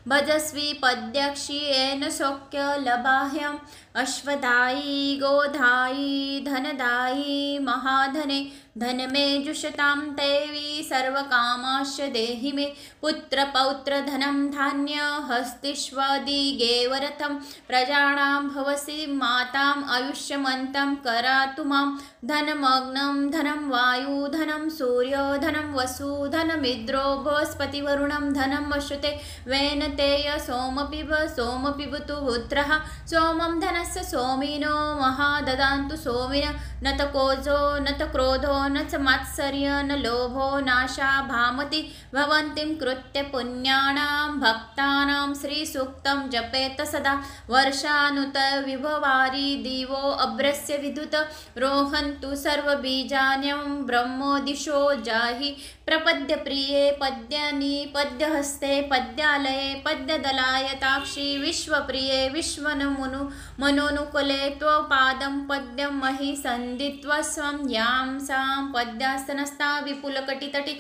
भजस्वी पद्याक्षी येन शोक्य लभाह्यम् अश्वदायी गोधायी धनदायी महाधने धन मे जुषतां देवी सर्वकामाश्च देहि मे पुत्रपौत्र धनं धान्य हस्तिष्वदिगेवरथं प्रजानां भवसि माताम् आयुष्यमन्तं करातु मां धनमग्नं धनं वायु धनं सूर्यो धनं वसु धनमिन्द्रो बृहस्पतिवरुणं धनं वसुते वेनतेय सोमपिबतु पुत्रः सोमं धनस्य सोमिनो महाददान्तु सोमिन न त कोजो न त क्रोधो न च मात्सर्य न लोभो नाशा भामति भवन्तीं कृत्य पुण्यानां भक्तानां श्रीसूक्तं जपेत सदा वर्षानुत विभवारि दिवो अभ्रस्य विद्युत रोहन्तु सर्वबीजान्यं ब्रह्मोदिशो जाहि प्रपद्य प्रिये पद्यानि पद्यहस्ते पद्यालये पद्यदलायताक्षी विश्वप्रिये विश्वनमुनु मनोनुकुले त्वपादं पद्यं महि सन्धित्वा स्वं यां सां पद्यास्तनस्था विपुलकटितटी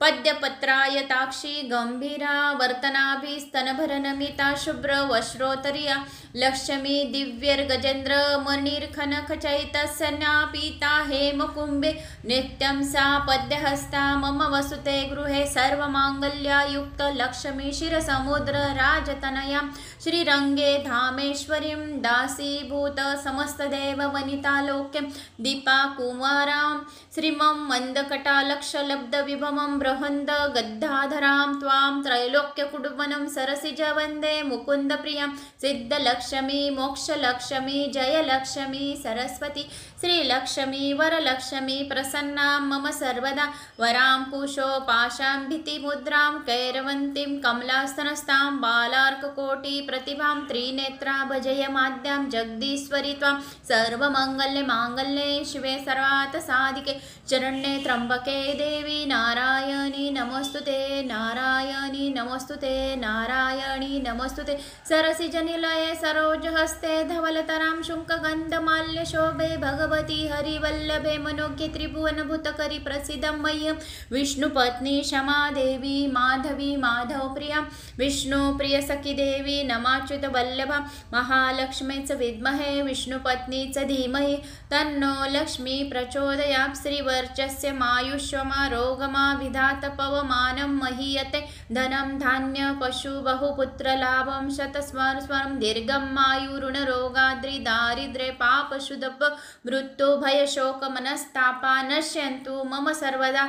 पद्यपत्रायताक्षी गंभीरा वर्तनाभिस्तनभरनमिता शुभ्रवश्रोत्तरीया लक्ष्मी दिव्यर्गजेन्द्र मणिर्खनखचैतस्यन्या पीता हेमकुम्भे नित्यं सा पद्यहस्ता मम वसुते गृहे सर्वमाङ्गल्ययुक्त लक्ष्मी क्षीरसमुद्र राजतनयां श्रीरङ्गे धामेश्वरीं दासीभूत समस्तदेववनितालोक्यं दीपाकुमारां श्रीमं मन्दकटालक्षलब्धविभवं बृहन्द गद्धाधरां त्वां त्रैलोक्यकुटुम्बनं सरसिज वन्दे मुकुन्दप्रियां सिद्धलक्ष्मी मोक्षलक्ष्मी जयलक्ष्मी सरस्वती श्रीलक्ष्मी वरलक्ष्मी प्रसन्नां मम सर्वदा वरां कुशोपाशां भीतिमुद्रां कैरवन्तीं कमलास्तनस्तां बालार्ककोटिप्रतिभां त्रिनेत्रा भजयमाद्यां जगदीश्वरी त्वां सर्वमङ्गल्ये शिवे सर्वार्थसाधिके चरण्ये त्र्यम्बके देवी नारायणी नमोस्तुते नारायणी नमोस्तुते नारायणी नमोस्तुते सरसिजनिलये सरोजहस्ते धवलतरां शुङ्कगन्धमाल्यशोभे भगवती हरिवल्लभे मनोज्ञे त्रिभुवनभूतकरि प्रसीदं मह्यं विष्णुपत्नी क्षमादेवी माधवी माधवप्रिया विष्णुप्रियसखी देवी नमाच्युतवल्लभा महालक्ष्मीच विद्महे विष्णुपत्नीच धीमहि तन्नो लक्ष्मी प्रचोदयात् श्रीवर्चस्य मायुष्यमारोगमा विधात पवमानं महीयते धनं धान्य पशु बहुपुत्रलाभं शतस्वरं दीर्घं मायुरुणरोगाद्रि दारिद्र्ये पापशुदप मृत्यु भयशोकमनस्तापा नश्यन्तु मम सर्वदा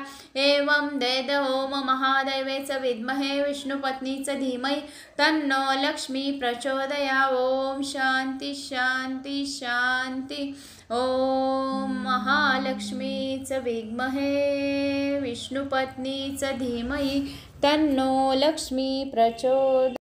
एवं वेद ओम महादेवे च विद्महे विष्णुपत्नी च धीमहि तन्नो लक्ष्मी प्रचोदया ओम शांति शांति शांति ओम महालक्ष्मी च विद्महे विष्णुपत्नी च धीमहि तन्नो लक्ष्मी प्रचोदयात्।